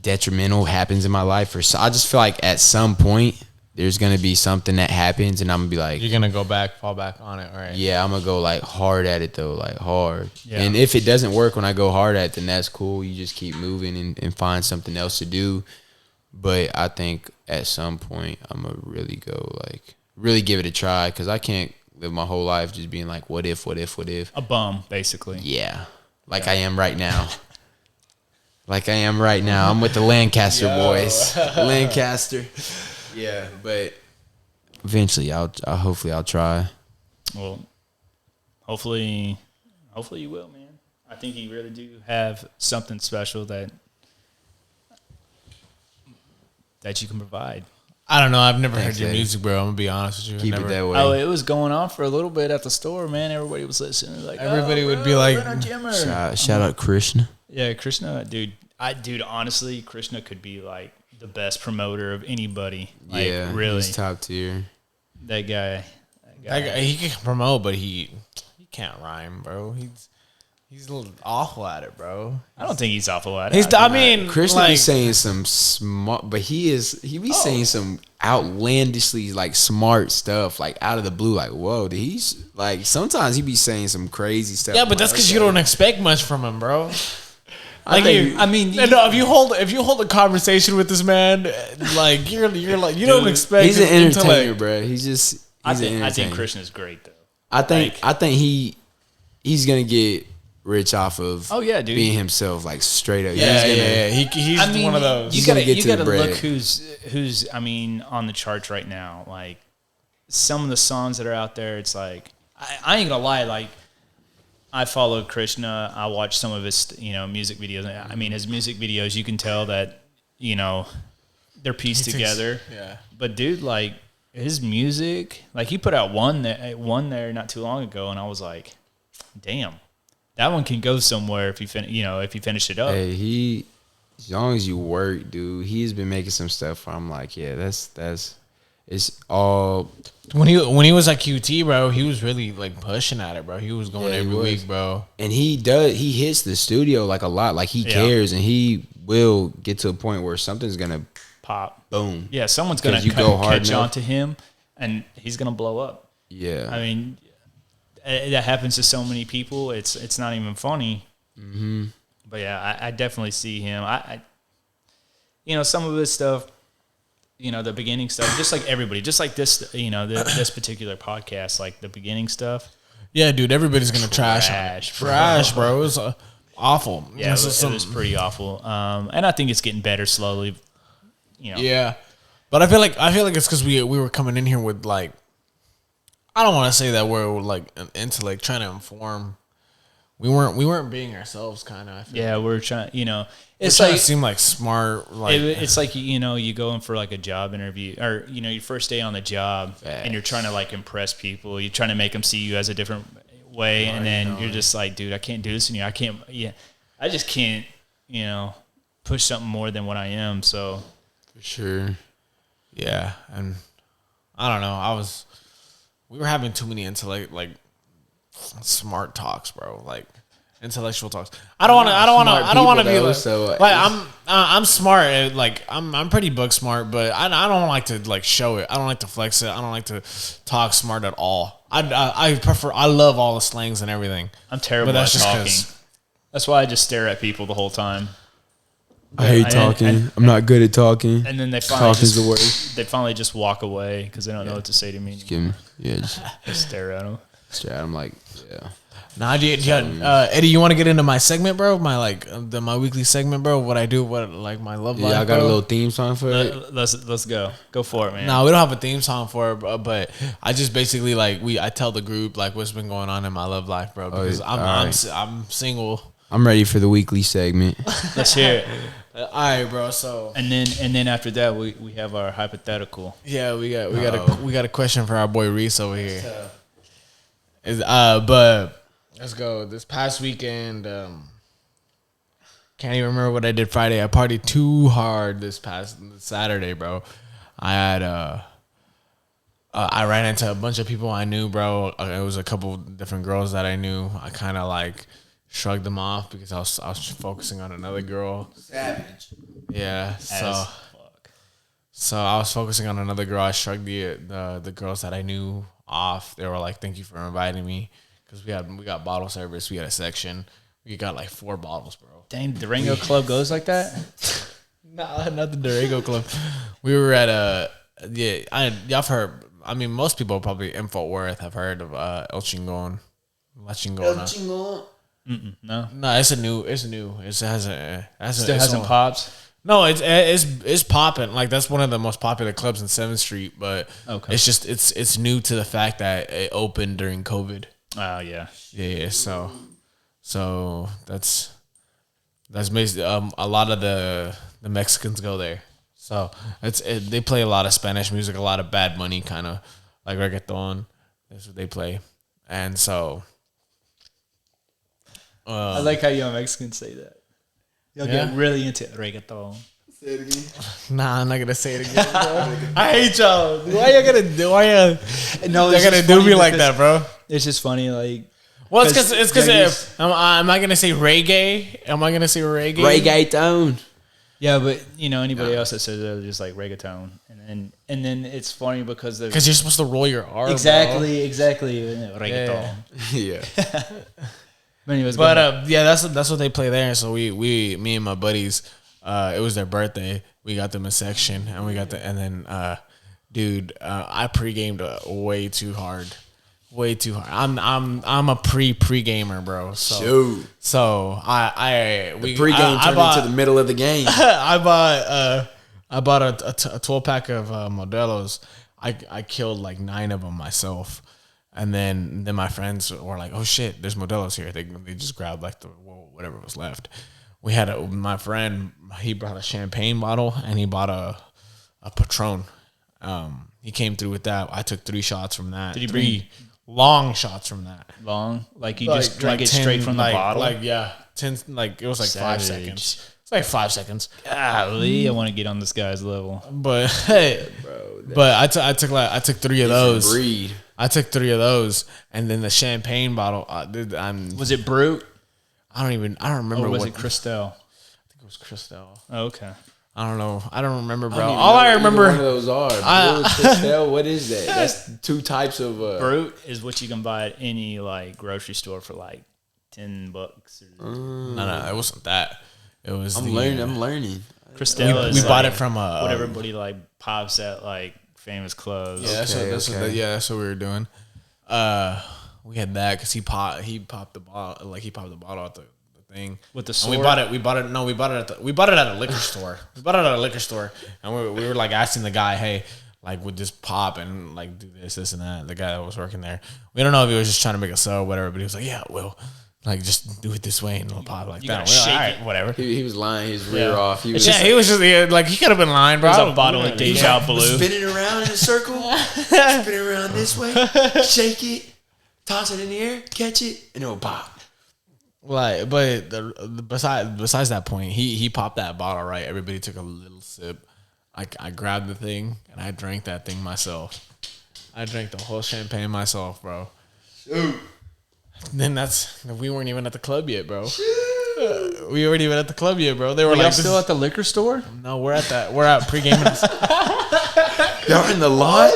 detrimental happens in my life, I just feel like at some point there's going to be something that happens and I'm going to be like... You're going to fall back on it, right? Yeah, I'm going to go like hard at it though, like hard. Yeah. And if it doesn't work when I go hard at it, then that's cool. You just keep moving and find something else to do. But I think at some point I'm going to really give it a try, because I can't live my whole life just being like, what if? A bum, basically. Yeah. I am right now. I'm with the Lancaster boys. Lancaster. Yeah, but eventually hopefully I'll try. Well, hopefully you will, man. I think you really do have something special that you can provide. I don't know. I've never heard your music, bro. I'm gonna be honest with you. Keep it that way. Oh, it was going on for a little bit at the store, man. Everybody was listening. Like everybody would be like, shout out Krishna. Yeah, Krishna, dude. Honestly, Krishna could be like the best promoter of anybody. Like, yeah, really, he's top tier. That guy, he can promote, but he can't rhyme, bro. He's a little awful at it, bro. I don't think he's awful at it. I mean, Krishna be saying some smart, but he be saying some outlandishly like smart stuff, like out of the blue. Like, whoa, he's like sometimes he be saying some crazy stuff. Yeah, but that's because you don't expect much from him, bro. Like, if you hold a conversation with this man, like you're like you don't expect. He's an entertainer, bro. I think Krishna's great though. I think he's gonna get rich off of being himself, like straight up. He's one of those. You gotta look who's on the charts right now. Like some of the songs that are out there, it's like I ain't gonna lie, like I follow Krishna. I watch some of his music videos. I mean, his music videos, you can tell that they're pieced together. Yeah. But dude, like his music, like he put out one there not too long ago, and I was like, damn. That one can go somewhere if you finish it up. Hey, as long as you work, dude, he's been making some stuff where I'm like, yeah, that's it's all. When he was at QT, bro, he was really like pushing at it, bro. He was going every week, bro. And he hits the studio like a lot, like he cares, and he will get to a point where something's gonna pop, boom. Yeah, someone's gonna catch on to him, and he's gonna blow up. Yeah, I mean. That happens to so many people. It's not even funny. Mm-hmm. But yeah, I definitely see him. I some of his stuff, the beginning stuff, just like everybody, just like this, this particular podcast, like the beginning stuff. Yeah, dude, everybody's gonna trash, bro. It was awful. Yeah, it was pretty awful. And I think it's getting better slowly. Yeah, but I feel like it's because we were coming in here with like. I don't want to say that we're like an intellect trying to inform. We weren't being ourselves, kind of. Yeah, we're trying. It's like seem like smart. Like it's like you go in for like a job interview, or your first day on the job, and you're trying to like impress people. You're trying to make them see you as a different way, and then you're just like, dude, I can't do this in you. I can't. Yeah, I just can't. Push something more than what I am. So for sure. Yeah, and I don't know. We were having too many smart talks, bro. Like intellectual talks. I don't want to be like. So I'm smart. Like I'm pretty book smart, but I don't like to like show it. I don't like to flex it. I don't like to talk smart at all. I prefer. I love all the slangs and everything. I'm terrible at talking. That's why I just stare at people the whole time. I hate talking. I'm not good at talking. And then they finally just walk away because they don't know what to say to me. Just stare at them. Stare at them like, yeah. Nah, Eddie, you want to get into my segment, bro? My my weekly segment, bro. What I do, my love life. Yeah, I got a little theme song for it. Let's go for it, man. Nah, we don't have a theme song for it, bro, but I just basically I tell the group like what's been going on in my love life, bro. Because I'm single. I'm ready for the weekly segment. Let's hear it. All right, bro. So and then after that we have our hypothetical. Yeah, we got a question for our boy Reese over here. But let's go. This past weekend, can't even remember what I did Friday. I partied too hard this past Saturday, bro. I had I ran into a bunch of people I knew, bro. It was a couple different girls that I knew. I kind of like shrugged them off because I was focusing on another girl. Savage. Yeah. So I was focusing on another girl. I shrugged the girls that I knew off. They were like, "Thank you for inviting me," because we got bottle service. We had a section. We got like 4 bottles, bro. Dang, the Durango Club goes like that? Nah, not the Durango Club. We were at y'all have heard. I mean, most people probably in Fort Worth have heard of El Chingon. La Chingona. No, it's new. It hasn't popped. No, it's popping. Like that's one of the most popular clubs in 7th Street, but it's just it's new to the fact that it opened during COVID. Oh yeah. Yeah. So So that's basically a lot of the Mexicans go there. So they play a lot of Spanish music, a lot of Bad Bunny kind of like reggaeton. That's what they play, and so I like how young Mexicans say that. Y'all get really into reggaeton. Say it again. Nah, I'm not gonna say it again, bro. I hate y'all. Why y'all gonna do? Why y'all? No, Y'all gonna do me like that, bro? It's just funny, like. Well, it's because am I gonna say reggae? Am I gonna say reggae? Reggaeton. Yeah, but anybody else that says they're just like reggaeton, and then it's funny because you're supposed to roll your R. Exactly, reggaeton. Yeah. But anyways, that's what they play there. So me and my buddies, it was their birthday. We got them a section, and I pre-gamed way too hard. Way too hard. I'm a pre-gamer, bro. So pre-game turned into the middle of the game. I bought a 12-pack of Modelos. I killed like 9 of them myself, and then my friends were like, "Oh shit, there's Modelos here." They just grabbed like whatever was left. We had my friend. He brought a champagne bottle and he bought a Patron. He came through with that. I took 3 shots from that. Did he bring long shots from that? Long, like you just drank it straight from the bottle. Like 10, like it was like Savage. 5 seconds. It's like 5 seconds. Golly, I want to get on this guy's level. But hey, I took 3 of those. Breed. I took 3 of those, and then the champagne bottle. Was it Brut? I don't remember. Or was it Cristal? I think it was Cristal. Oh, okay. I don't know. I don't remember, bro. All I remember. One of those are. Cristal. What is that? That's 2 types of. Brut is what you can buy at any like grocery store for like $10. No, it wasn't that. It was. I'm learning. Cristal is we bought it from what everybody like pops at like famous clubs. Yeah, that's what we were doing. We had that because he popped the bottle, like he popped the bottle out the thing with the and sword. we bought it at a liquor store. We bought it at a liquor store, and we were like asking the guy, hey, like would this pop and like do this and that. The guy that was working there, we don't know if he was just trying to make a sell or whatever, but he was like, yeah, well, like just do it this way and it'll pop like that. Shake all right, whatever. He was lying his rear off. He was like he could have been lying, bro. It was a bottle of Deja Blue. Spin it around in a circle, spin it around this way, shake it, toss it in the air, catch it, and it'll pop. Like, but besides that point, he popped that bottle right. Everybody took a little sip. I grabbed the thing and I drank that thing myself. I drank the whole champagne myself, bro. Shoot. Then we weren't even at the club yet, bro. We weren't even at the club yet, bro. They were like, still at the liquor store? No, we're at pre-gaming. Y'all in the lot?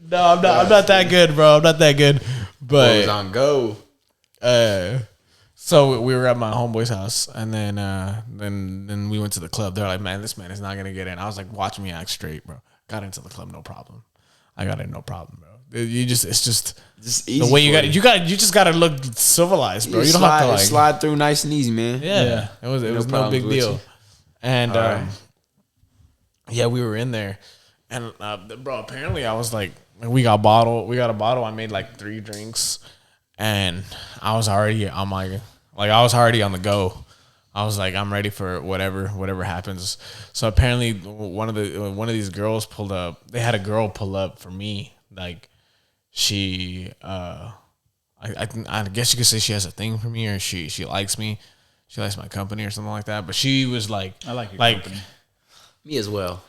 No, I'm not that good, bro. I'm not that good. But it was on go. So we were at my homeboy's house, and then we went to the club. They're like, man, this man is not gonna get in. I was like, watch me act straight, bro. Got into the club, no problem. I got in, no problem, bro. It's just easy the way you just gotta look civilized, bro. You don't have to like slide through nice and easy, man. Yeah. It was no big deal. And yeah, we were in there, and bro, apparently I was like, we got a bottle. I made like 3 drinks, and I was already on on the go. I was like, I'm ready for whatever happens. So apparently one of these girls pulled up. They had a girl pull up for me. Like she, I guess you could say she has a thing for me, or she likes me. She likes my company or something like that. But she was like, I like your company. Me as well.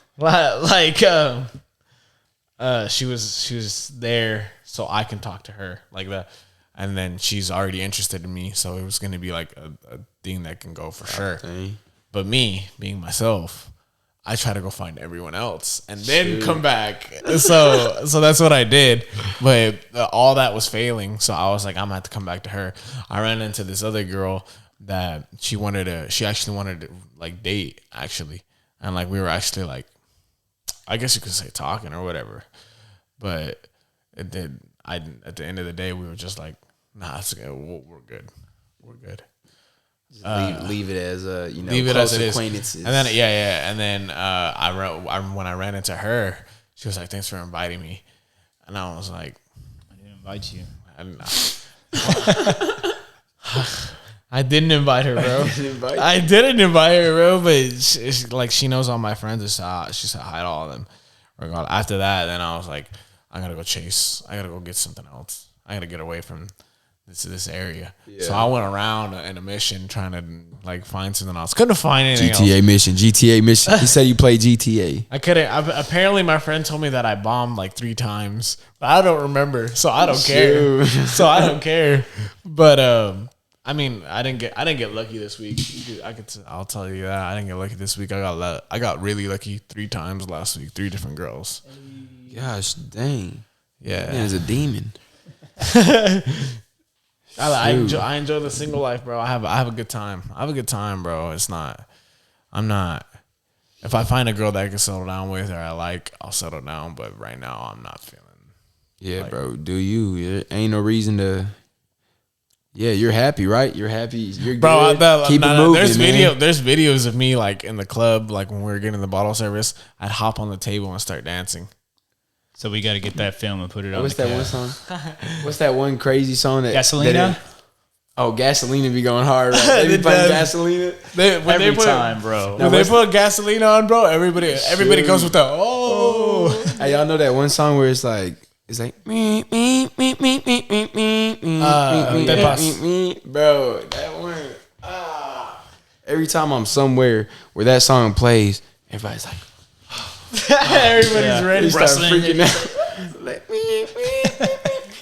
She was there so I can talk to her like that. And then she's already interested in me, so it was going to be like a thing that can go for sure. Thing. But me, being myself, I try to go find everyone else and then come back. So that's what I did. But all that was failing, so I was like, I'm going to have to come back to her. I ran into this other girl that she actually wanted to like date, actually. And like we were actually like, I guess you could say talking or whatever. But it did. At the end of the day, we were just like, nah, it's okay. We're good. We're good. Leave it as leave it as it is. Acquaintances. And then and then when I ran into her, she was like, "Thanks for inviting me," and I was like, I didn't invite you. I didn't invite her, bro. I didn't invite her, bro. But she knows all my friends. She said hi to all of them. After that, then I was like, I gotta go chase. I gotta go get something else. I gotta get away from this area. Yeah. So I went around in a mission trying to like find something else. Couldn't find anything else. GTA mission. He said you play GTA. I couldn't. Apparently, my friend told me that I bombed like 3 times, but I don't remember, so I don't care. So I don't care. But I mean, I didn't get lucky this week. I'll tell you that I didn't get lucky this week. I got really lucky 3 times last week. 3 different girls. Gosh dang. Yeah, man is a demon. I enjoy the single life, bro. I have a good time. I have a good time, bro. I'm not. If I find a girl that I can settle down with or I like, I'll settle down. But right now, I'm not feeling. Yeah, like, bro. Do you? There ain't no reason to. Yeah, you're happy, right? You're happy. You're bro, good. Keep it moving, There's videos of me like in the club, like when we were getting the bottle service. I'd hop on the table and start dancing. So we got to get that film and put it on. What's that one song? What's that one crazy song that Gasolina? Gasolina be going hard. Right? They be playing Gasolina every time, bro. When they put Gasolina on, bro, everybody goes with the Hey, y'all know that one song where it's like me, bro. That one. Every time I'm somewhere where that song plays, everybody's like. Everybody's ready. Start freaking out. Like,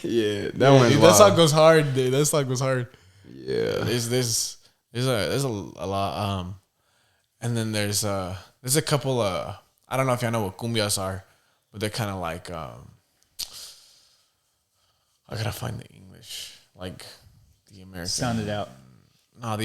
yeah, that one's wild. That song goes hard, dude. That song goes hard. Yeah, there's a lot. And then there's a couple. I don't know if y'all know what cumbias are, but they're kind of like. I gotta find the English, like the American. Sound it out. No,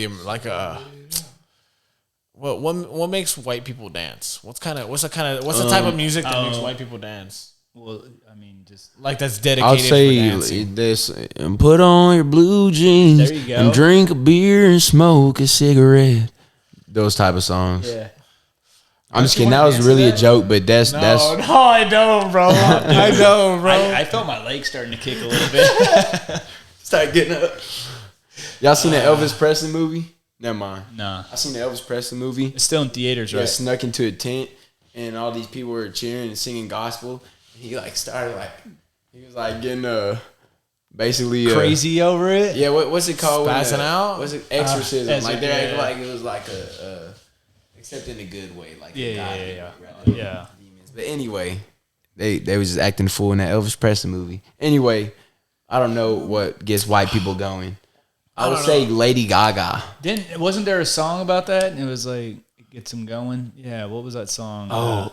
What makes white people dance? What's the type of music that makes white people dance? Well, I mean, just like that's dedicated. I'll say this: and put on your blue jeans, there you go, and drink a beer and smoke a cigarette. Those type of songs. Yeah. I'm just kidding. That was really a joke, but that's no, I don't, bro. I don't, bro. I felt my legs starting to kick a little bit. Start getting up. Y'all seen the Elvis Presley movie? Never mind. Nah. I seen the Elvis Presley movie. It's still in theaters, right? Yeah, snuck into a tent, and all these people were cheering and singing gospel. And he started he was getting basically crazy over it. Yeah, what's it called? Spazzing out. What's it? Exorcism. They're acting like it was except in a good way. Like yeah. Demons. But anyway, they was just acting the fool in that Elvis Presley movie. Anyway, I don't know what gets white people going. I would say Lady Gaga. Wasn't there a song about that? And it was like it gets them going. Yeah, what was that song? Oh,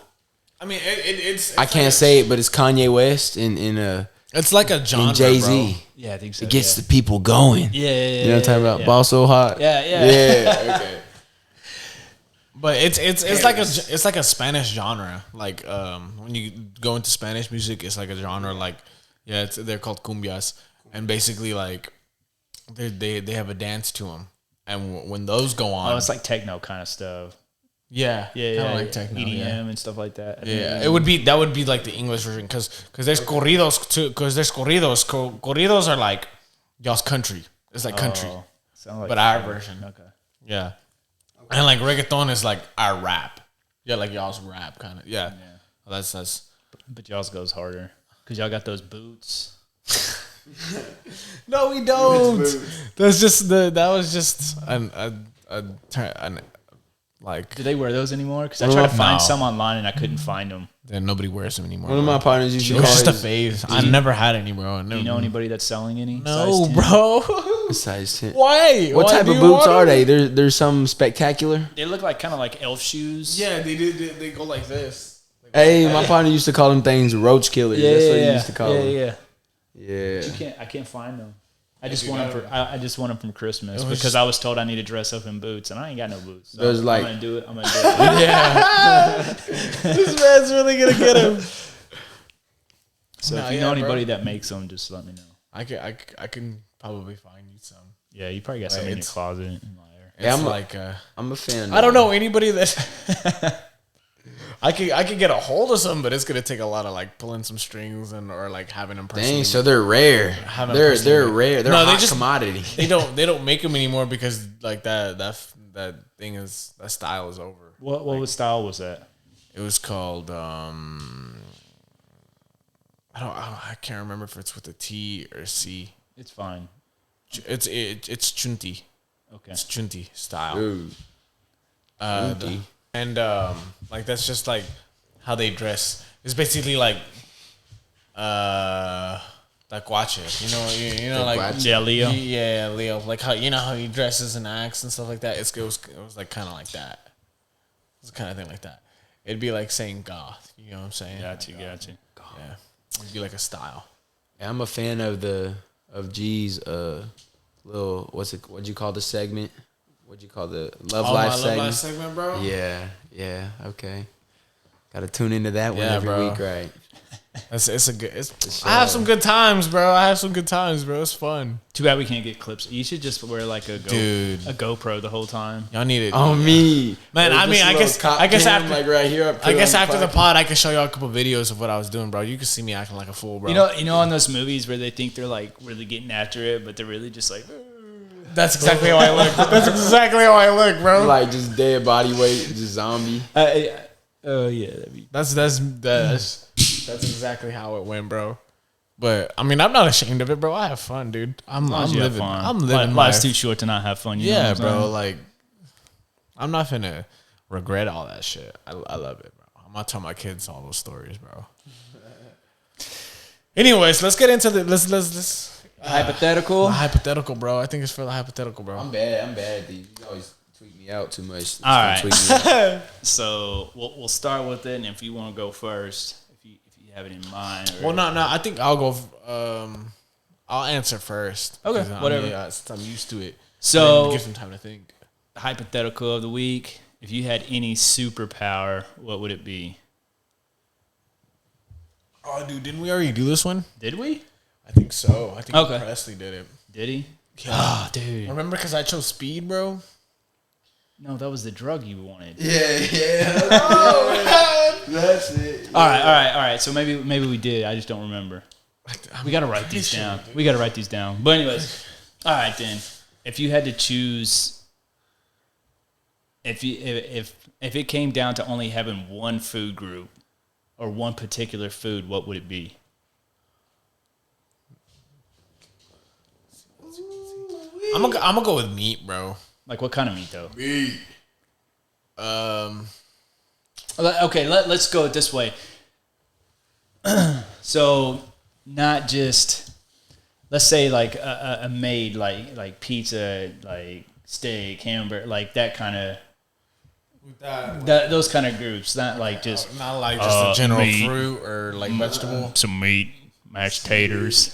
I mean, it's I can't say it, but it's Kanye West in it's like a genre, and Jay-Z. bro. Yeah, I think so. It gets the people going. Yeah. You know what I'm talking about? Ball so hot. Yeah. Yeah. Okay. But it's like a Spanish genre. Like when you go into Spanish music, it's like a genre. Like they're called cumbias, and basically like they have a dance to them, and when those go on, it's like techno kind of stuff. Yeah, like techno, EDM and stuff like that. That would be like the English version because there's corridos too. Because there's corridos. Corridos are like y'all's country. It's like country, but our version. Okay. Yeah, and like reggaeton is like our rap. Yeah, like y'all's rap kind of. Yeah. Well, that's. But y'all's goes harder because y'all got those boots. No, we don't. That's just that was just an like. Do they wear those anymore? Because I tried to find some online and I couldn't find them. Then nobody wears them anymore. One of my partners used to call just a phase. I never had any, bro. Do you know anybody that's selling any? No, bro. Size 10. Why? What type of boots are they? There's some spectacular. They look like kind of like elf shoes. Yeah, they do. They go like this. Hey, my partner used to call them things roach killers. Yeah, that's what he used to call them. Yeah. I can't find them. I just want them from Christmas because I was told I need to dress up in boots and I ain't got no boots. So I'm gonna do it. Yeah. This man's really gonna get him. So if you know anybody that makes them, just let me know. I can probably find you some. Yeah, you probably got some in your closet. I'm a fan. I don't know anybody that. I could get a hold of some, but it's gonna take a lot of like pulling some strings or like having them personally. Dang, so they're rare. They're rare. They're a hot commodity. They don't make them anymore because like that style is over. What style was that? It was called I can't remember if it's with a T or a C. It's fine. It's chunti. Okay. It's chunti style. Ooh. Like that's just like how they dress. It's basically like guache. You know like Leo. Yeah, Leo. Like how how he dresses and acts and stuff like that. It was like kind of like that. It's kind of thing like that. It'd be like saying goth. You know what I'm saying? Got you. Yeah. It'd be like a style. I'm a fan of G's little what'd you call the segment? What'd you call the Love Life segment? Love Life segment, bro. Yeah, okay. Gotta tune into that one every week, right? I have some good times, bro. It's fun. Too bad we can't get clips. You should just wear like a GoPro the whole time. Y'all need it. On me, man. I mean, I guess after like right here. I guess after the pod, I can show y'all a couple videos of what I was doing, bro. You can see me acting like a fool, bro. You know, on those movies where they think they're like really getting after it, but they're really just like. That's exactly how I look. Bro. Like just dead body weight, just zombie. Oh yeah, that's exactly how it went, bro. But I mean, I'm not ashamed of it, bro. I have fun, dude. I'm living. I'm living. Life's too short to not have fun. You know bro. Like, I'm not finna regret all that shit. I love it, bro. I'm gonna tell my kids all those stories, bro. Anyways, let's get into the let's hypothetical. Hypothetical, bro. I think it's for the hypothetical, bro. I'm bad at these. You always tweet me out too much. All right. So we'll start with it, and if you want to go first, if you have it in mind. Well, no. I think I'll go. I'll answer first. Okay, whatever. Since I'm used to it. So give some time to think. Hypothetical of the week. If you had any superpower, what would it be? Oh, dude, didn't we already do this one? Did we? I think so. I think Presley did it. Did he? Yeah. Oh, dude. Remember, because I chose speed, bro? No, that was the drug you wanted. Yeah. That's it. All right. So maybe we did. I just don't remember. We got to write these down. But anyways, all right then. If you had to choose, if it came down to only having one food group or one particular food, what would it be? I'm gonna go with meat, bro. Like what kind of meat though? Meat. Okay, let's go this way. So not just, let's say like a made like pizza, like steak, hamburger, like that kind of. Those kind of groups, not like just a general meat, fruit or like vegetable. Some meat, mashed taters.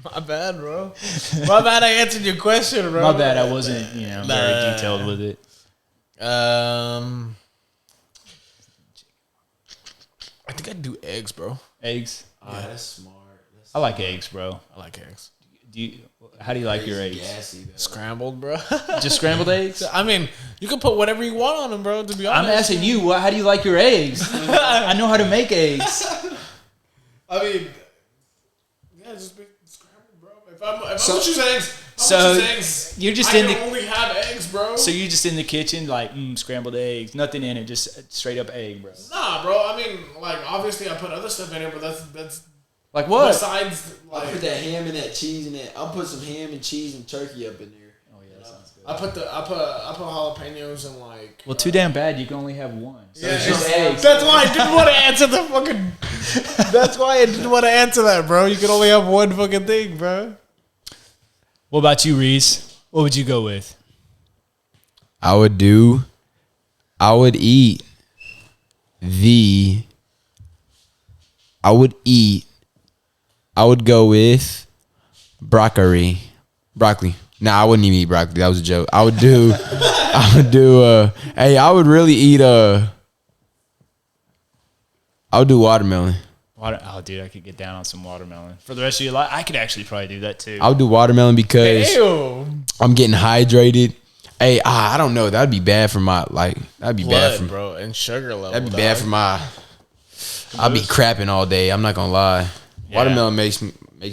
My bad, bro. My bad. I answered your question, bro. My bad. I wasn't, very detailed with it. I think I'd do eggs, bro. Eggs. Yeah, that's smart. I like eggs, bro. I like eggs. How do you like your eggs? Gassy, scrambled, bro. Just scrambled eggs? I mean, you can put whatever you want on them, bro. To be honest, I'm asking you, how do you like your eggs? I know how to make eggs. I mean, yeah, just be scrambled, bro. If I'm choose eggs, you're just I can only have eggs, bro. So you're just in the kitchen, like scrambled eggs, nothing in it, just straight up egg, bro. Nah, bro. I mean, like obviously I put other stuff in it, but that's. Like what? Besides, like, I put that ham and that cheese in it. I'll put some ham and cheese and turkey up in there. Oh yeah, that sounds good. I put jalapenos and like. Well, too damn bad. You can only have one. So yeah, it's just eggs. That's why I didn't want to answer the fucking. That's why I didn't want to answer that, bro. You can only have one fucking thing, bro. What about you, Reese? What would you go with? I would eat. I would go with broccoli. Nah, I wouldn't even eat broccoli. That was a joke. I would do I would really eat I would do watermelon. Oh, dude, I could get down on some watermelon for the rest of your life. I could actually probably do that too. I would do watermelon because I'm getting hydrated. Hey, I don't know. That'd be bad for my That'd be Blood, bad for bro, and sugar level. That'd be bad for my. I'll be crapping all day. I'm not gonna lie. Yeah. Watermelon makes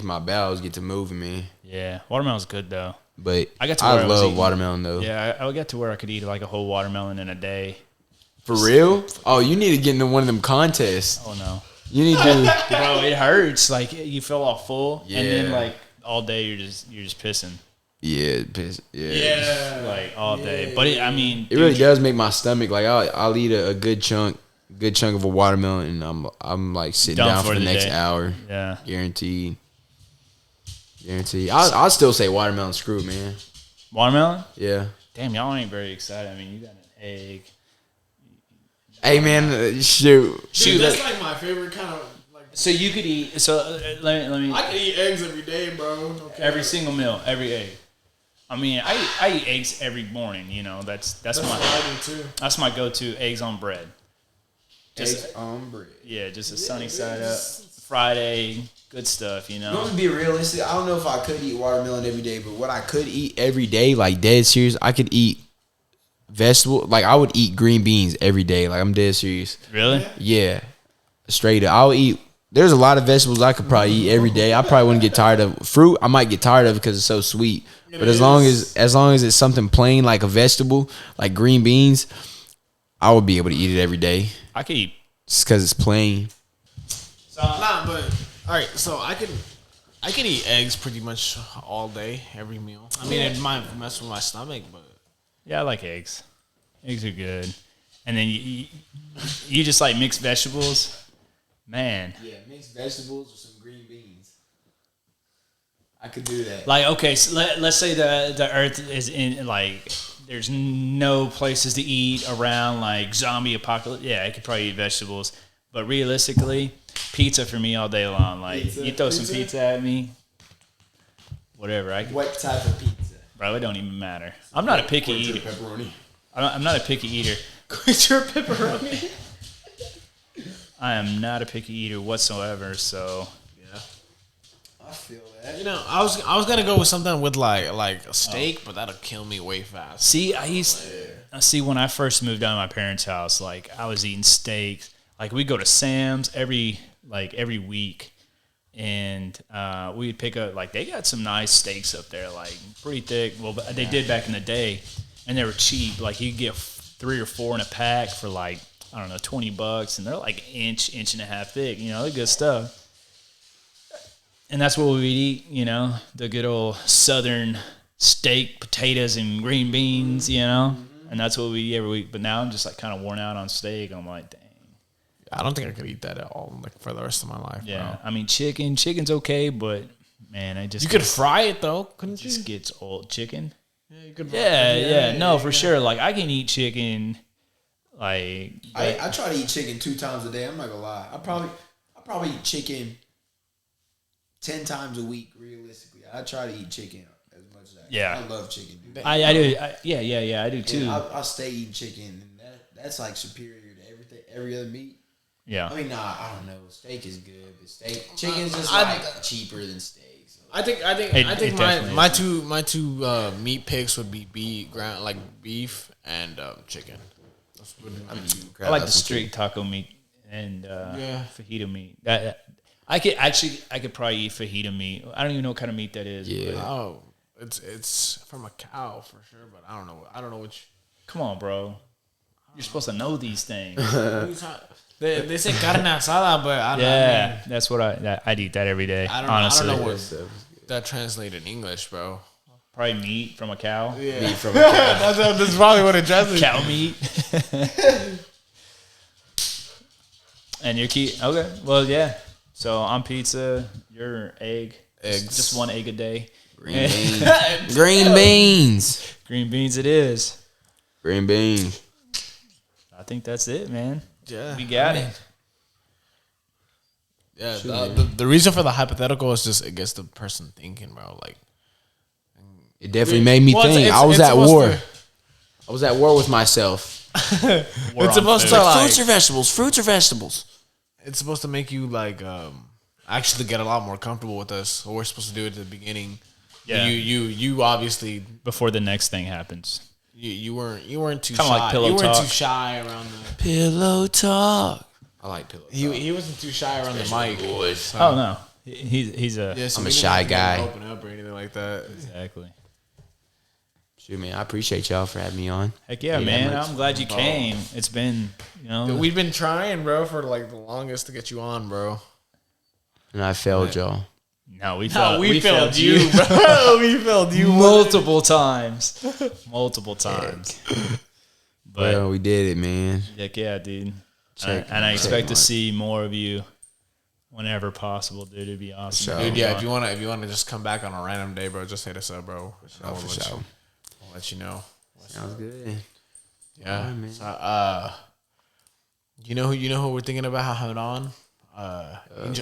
my bowels get to moving, man. Yeah, watermelon's good though. But I got to where I was love eating- watermelon though. Yeah, I would get to where I could eat like a whole watermelon in a day. For real? Oh, you need to get into one of them contests. Oh no, You need to. bro, it hurts. Like you feel all full, and then Yeah. like all day you're just pissing. Yeah, Yeah. Like all day. But I mean, It really does make my stomach like I'll eat a good chunk of a watermelon, and I'm like sitting Done down for for the the next day. hour. Yeah. Guaranteed. I'll still say watermelon screw, man. Watermelon? Yeah. Damn, y'all ain't very excited. I mean, you got an egg. Hey man, shoot. Dude, that's like my favorite kind of. Like, So you could eat. So let me. I could eat eggs every day, bro. Okay. Every single meal, every egg. I mean, I eat eggs every morning. You know, that's That's my what I do too. that's my go-to. Eggs on bread. Eggs on bread. Yeah, just a sunny side up, fried egg, good stuff. You I'm know. gonna be realistic. I don't know if I could eat watermelon every day, but what I could eat every day, like dead serious, I could eat vegetable. Like I would eat green beans every day. Like I'm dead serious. Really? Yeah, straight up. I'll eat. There's a lot of vegetables I could probably eat every day. I probably wouldn't get tired of fruit. I might get tired of it because it's so sweet. But as long as it's something plain like a vegetable, like green beans, I would be able to eat it every day I could eat. just because it's plain. So, nah, but all right. So I could eat eggs pretty much all day, every meal. I mean, it might mess with my stomach, but Yeah, I like eggs. Eggs are good. And then you just like mixed vegetables, man. Yeah, mixed vegetables with some green beans. I could do that. Like, okay, so let's say the earth is in, like, there's no places to eat around, like, zombie apocalypse. Yeah, I could probably eat vegetables. But realistically, pizza for me all day long. Like, you throw some pizza at me, whatever. What type of pizza? Bro, it don't even matter. I'm not a picky eater. Pepperoni. I'm not a picky eater. your pepperoni. I am not a picky eater whatsoever, so... Yeah. I feel that. You know, I was gonna go with something with like a steak, but that'll kill me way fast. See, see when I first moved out of my parents' house, like I was eating steaks. Like we go to Sam's every week, and we'd pick up like they got some nice steaks up there, like pretty thick. Well, they did back in the day, and they were cheap. Like you could get 3 or 4 in a pack for like I don't know $20, and they're like inch and a half thick. You know, they're good stuff. And that's what we would eat, you know, the good old southern steak, potatoes, and green beans, you know. And that's what we eat every week. But now I'm just like kind of worn out on steak. I'm like, dang. I don't think I could eat that at all, like for the rest of my life. Yeah. Bro. I mean, chicken's okay, but man, I just You could fry it though, couldn't you? just gets old. Chicken? Yeah, you could. Yeah. No, for sure. Like I can eat chicken. Like I try to eat chicken 2 times a day. I'm not gonna lie. I probably eat chicken 10 times a week. Realistically, I try to eat chicken as much as I can. Yeah. I love chicken, dude. I do. Yeah, I do too. And I stay eating chicken, and that's like superior to every other meat. Yeah. I mean, I don't know. Steak is good, but chicken's just I- like cheaper than steak. So. I think It definitely my two meat picks would be beef and chicken. That's what I like the street taco meat and fajita meat. I could probably eat fajita meat. I don't even know what kind of meat that is. Yeah. but- Oh, it's from a cow for sure, but I don't know which. Come on, bro. You're supposed to know these things. They say carne asada, but I don't Yeah, that's what I'd eat that every day. I don't honestly, know what that translated in English, bro. probably meat from a cow. Yeah, Meat from a cow. that's probably what it translates. Cow meat. And your key. Okay. Well, yeah. So on pizza, your egg. Eggs. Just 1 egg a day. Green beans. Green beans. Green beans it is. Green beans. I think that's it, man. Yeah, We got it. Yeah, the reason for the hypothetical is just it gets the person thinking, bro. Like, It definitely made me Well, think. I was it's at supposed war. to- I was at war with myself. We're it's supposed on to food. like, Fruits or vegetables? Fruits or vegetables? it's supposed to make you like actually get a lot more comfortable with us. What we're supposed to do at the beginning. Yeah. You obviously Before the next thing happens. You weren't too Kinda shy. like pillow you weren't talk. too shy around the Pillow talk. I like pillow talk. he wasn't too shy around the mic. Boys. Oh no, he's a Yeah, so I'm we a didn't shy have to get him guy. Open up or anything like that. exactly. Shoot, man, I appreciate y'all for having me on. Heck yeah, man! I'm glad you came. It's been Dude, we've been trying, bro, for like the longest to get you on, bro. And I failed y'all. no, we failed you, bro. We failed you multiple times, But Well, we did it, man. heck yeah, dude. Check- And I expect to check. see more of you whenever possible, dude. It'd be awesome. Sure. Dude, yeah, if you wanna just come back on a random day, bro, just hit us up, bro. For sure. We'll let you know. Sounds good. Yeah. Alright, man. So, you know who we're thinking about having on?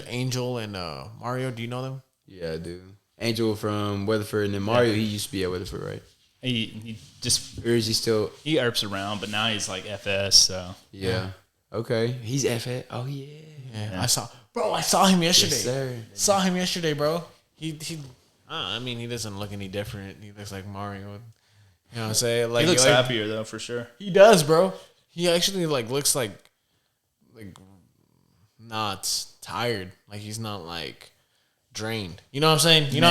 Angel and Mario. Do you know them? Yeah, I do. Angel from Weatherford, and then Mario, he used to be at Weatherford, right? He just Or is he still? he erps around, but now he's like FS. So Yeah. Okay. He's FA. Oh, yeah. Yeah. I saw him yesterday. Yes, sir. Saw him yesterday, bro. He I mean, he doesn't look any different. He looks like Mario. You know what I'm saying? Like he looks like, happier though, for sure. He does, bro. He actually like looks like not tired. Like he's not like drained. You know what I'm saying? You know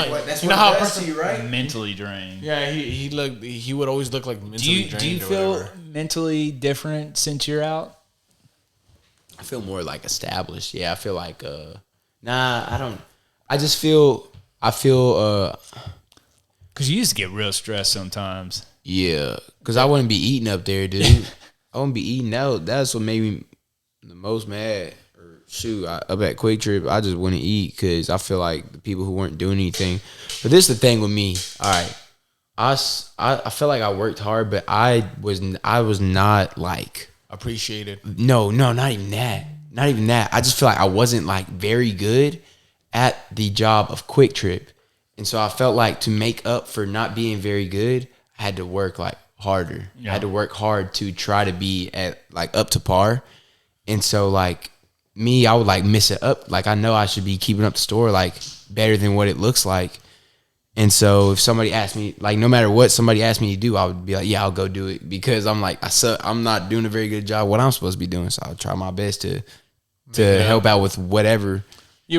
how a person, right? Mentally drained. yeah, he would always look like mentally drained. Do you or feel whatever. mentally different since you're out? I feel more like established. Yeah, I feel like nah, I don't. I just feel Because you used to get real stressed sometimes. yeah, because I wouldn't be eating up there, dude. I wouldn't be eating out. That's what made me the most mad. Or shoot, up at Quick Trip, I just wouldn't eat because I feel like the people who weren't doing anything. But this is the thing with me. All right, I feel like I worked hard, but I was not like. Appreciated. No, not even that. Not even that. I just feel like I wasn't like very good at the job of Quick Trip. And so I felt like to make up for not being very good, I had to work like harder. Yeah. I had to work hard to try to be at like up to par. And so like me, I would like miss it up. Like I know I should be keeping up the store like better than what it looks like. And so if somebody asked me, like no matter what somebody asked me to do, I would be like, yeah, I'll go do it because I'm like, I'm not doing a very good job what I'm supposed to be doing. So I'll try my best to help out with whatever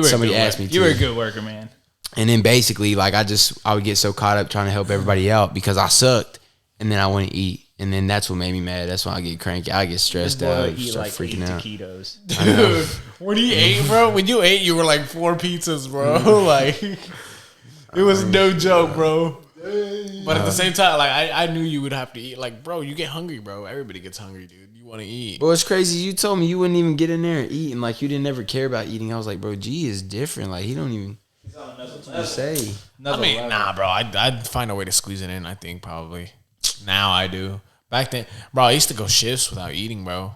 somebody asked me to. You were a good worker, man. And then basically like I would get so caught up trying to help everybody out because I sucked and then I wouldn't eat. And then that's what made me mad. That's when I get cranky. I get stressed out, start freaking out. Taquitos. Dude, when he ate, bro, when you ate, you were like 4 pizzas, bro. Like, it was no joke, bro. But at the same time, like, I knew you would have to eat. Like, bro, you get hungry, bro. Everybody gets hungry, dude. You want to eat. But what's crazy, you told me you wouldn't even get in there and eat. And like, you didn't ever care about eating. I was like, bro, G is different. Like, he don't even say. I mean, nah, bro. I'd find a way to squeeze it in, I think, probably. Now I do. Back then, bro, I used to go shifts without eating, bro.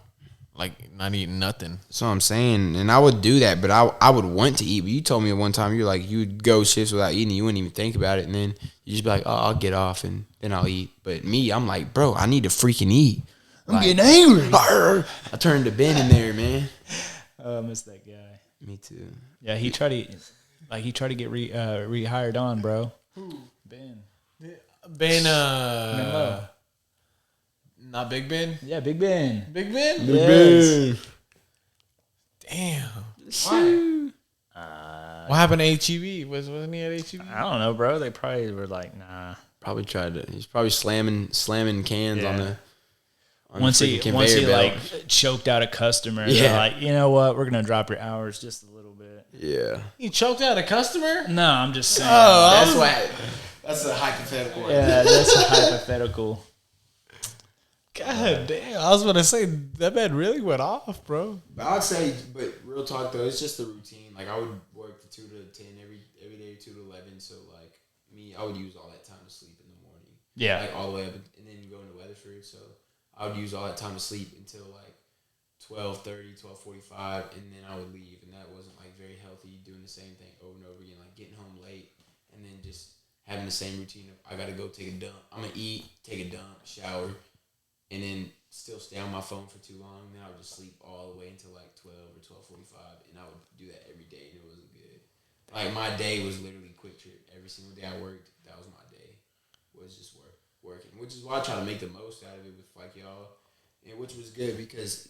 Like, not eating nothing. That's what I'm saying. And I would do that, but I would want to eat. But you told me at one time, you're like, you would go shifts without eating. You wouldn't even think about it. And then you just be like, oh, I'll get off and then I'll eat. But me, I'm like, bro, I need to freaking eat. I'm getting angry. I turned to Ben in there, man. Oh, I miss that guy. Me too. Yeah, he tried to get rehired on, bro. Who? Ben. Ben, Menlo. not Big Ben? Yeah, Big Ben. Big Ben? Yes. Damn. Why? What happened to HEB? Wasn't he at HEB? I don't know, bro. They probably were like, nah. Probably tried to. He's probably slamming cans on the. Once he conveyor belt. like choked out a customer, Yeah. they're like, you know what? We're gonna drop your hours just a little bit. Yeah. He choked out a customer? No, I'm just saying. That's why. That's a hypothetical. Yeah, that's a hypothetical. God damn. I was going to say, that man really went off, bro. But I'd say, but real talk though, it's just the routine. Like I would work the 2 to 10 every day, 2 to 11. So like me, I would use all that time to sleep in the morning. Yeah. Like all the way up, and then go into Weatherford. So I would use all that time to sleep until like 12:30, 12:45, and then I would leave. And that wasn't like very healthy, doing the same thing over and over again, like getting home late, and then just having the same routine of I gotta go take a dump. I'm gonna eat, take a dump, shower, and then still stay on my phone for too long. Then I would just sleep all the way until like 12 or 12:45, and I would do that every day, and it wasn't good. Like my day was literally Quick Trip. Every single day I worked, that was my day. Was just work. working, which is why I try to make the most out of it with like y'all, and which was good because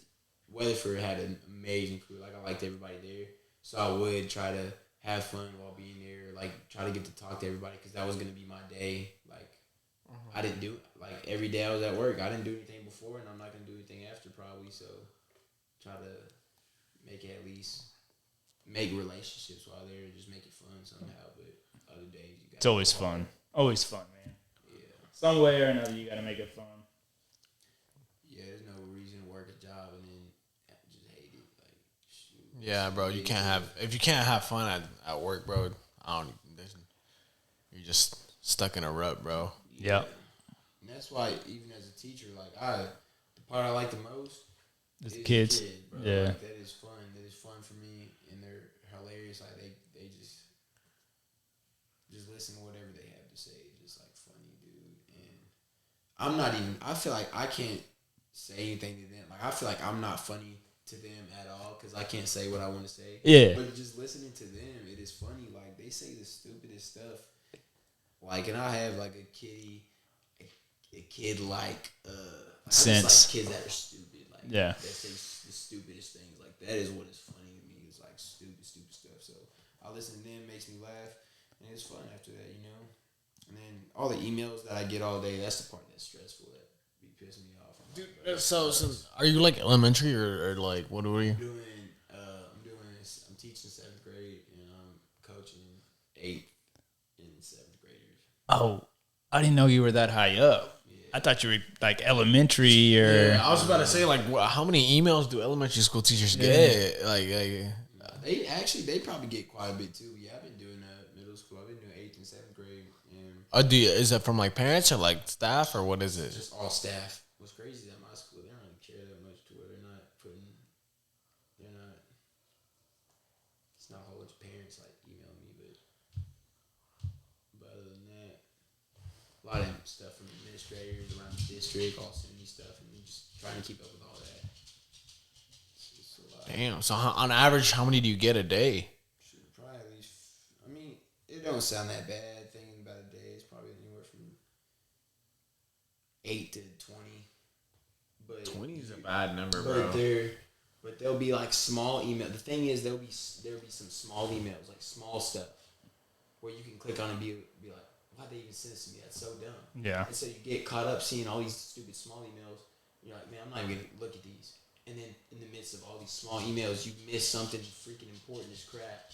Weatherford had an amazing crew. Like I liked everybody there, so I would try to have fun while being there. Like try to get to talk to everybody because that was gonna be my day. Like I didn't do like every day I was at work. I didn't do anything before, and I'm not gonna do anything after probably. So try to make it at least make relationships while there, just make it fun somehow. But other days you got. It's always fun. Always fun, man. Yeah. Some way or another, you got to make it fun. Yeah, there's no reason to work a job and then just hate it. Like, shoot. Yeah, bro. You can't have if you can't have fun at work, bro. You're just stuck in a rut, bro. Yeah. And that's why even as a teacher, like the part I like the most is the kids. Kid, bro. Yeah. Like, that is fun. That is fun for me, and they're hilarious. Like they just listen to whatever they have to say. Just like funny, dude. And I'm not even. I feel like I can't say anything to them. Like I feel like I'm not funny to them at all because I can't say what I want to say. Yeah. But just listening to them, it is funny. Like they say the stupidest stuff. Like, and I have like a kid like sense. Like kids that are stupid. Like yeah. That say the stupidest things. Like that is what is funny to me. It's like stupid stuff. So I listen to them, makes me laugh, and it's fun after that, you know. And then all the emails that I get all day, that's the part that's stressful. That be pissing me off. Dude, so are you like elementary or like what are you? I'm teaching 7th grade and I'm coaching 8th and 7th graders. Oh, I didn't know you were that high up. Yeah. I thought you were like elementary or. Yeah, I was about to say like how many emails do elementary school teachers get? Like they probably get quite a bit too. Yeah, I've been doing middle school. I've been doing 8th and 7th grade. And is that from like parents or like staff or what is it? Just all staff. What's crazy is at my school, they don't really care that much to where it's not a whole bunch of parents like email me, but other than that, a lot of stuff from administrators around the district all send me stuff and just trying to keep up with all that. It's a lot. Damn. So on average, how many do you get a day? Probably at least, I mean, it don't sound that bad. Thinking about a day, it's probably anywhere from 8 to 20. But 20 is a bad number, bro. But there'll be like small email. The thing is, there'll be some small emails, like small stuff, where you can click on and be like, why'd they even send this to me? That's so dumb. Yeah. And so you get caught up seeing all these stupid small emails. You're like, man, I'm not even gonna look at these. And then in the midst of all these small emails, you miss something freaking important as crap.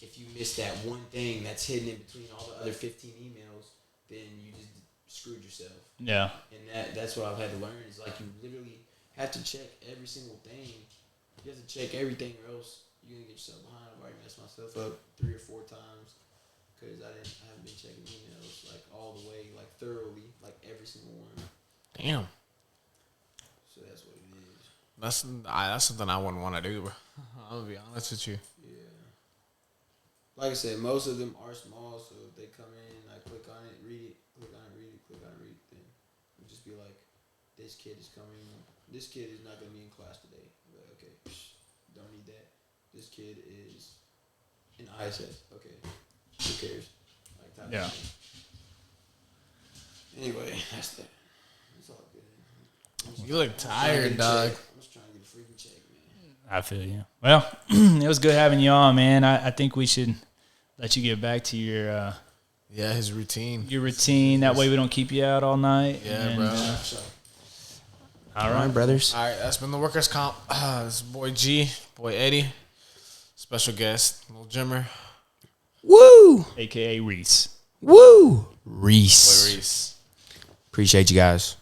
If you miss that one thing that's hidden in between all the other 15 emails, then you just screwed yourself. Yeah. And that's what I've had to learn is like you literally have to check every single thing. You have to check everything or else you're going to get yourself behind. I've already messed myself up 3 or 4 times because I haven't been checking emails like all the way, like thoroughly, like every single one. Damn. So that's what it is. That's something I wouldn't want to do, bro. I'm going to be honest with you. Yeah. Like I said, most of them are small, so if they come in, I click on it, read it, click on it, read it, click on it, read it, then it'll just be like, this kid is coming, this kid is not going to be in class today. But okay, don't need that. This kid is in ISS. Okay, who cares? Like type of thing. Anyway, that's that. It's all good. You look tired, dog. I'm just trying to get a freaking check, man. I feel you. Well, it was good having you on, man. I think we should let you get back to your his routine. Your routine. That way we don't keep you out all night. Yeah, and, bro. All right, brothers. All right, that's been the Workers' Comp. This is boy G, boy Eddie, special guest, Lil Jimmer. Woo! AKA Reese. Woo! Reese. Boy Reese. Appreciate you guys.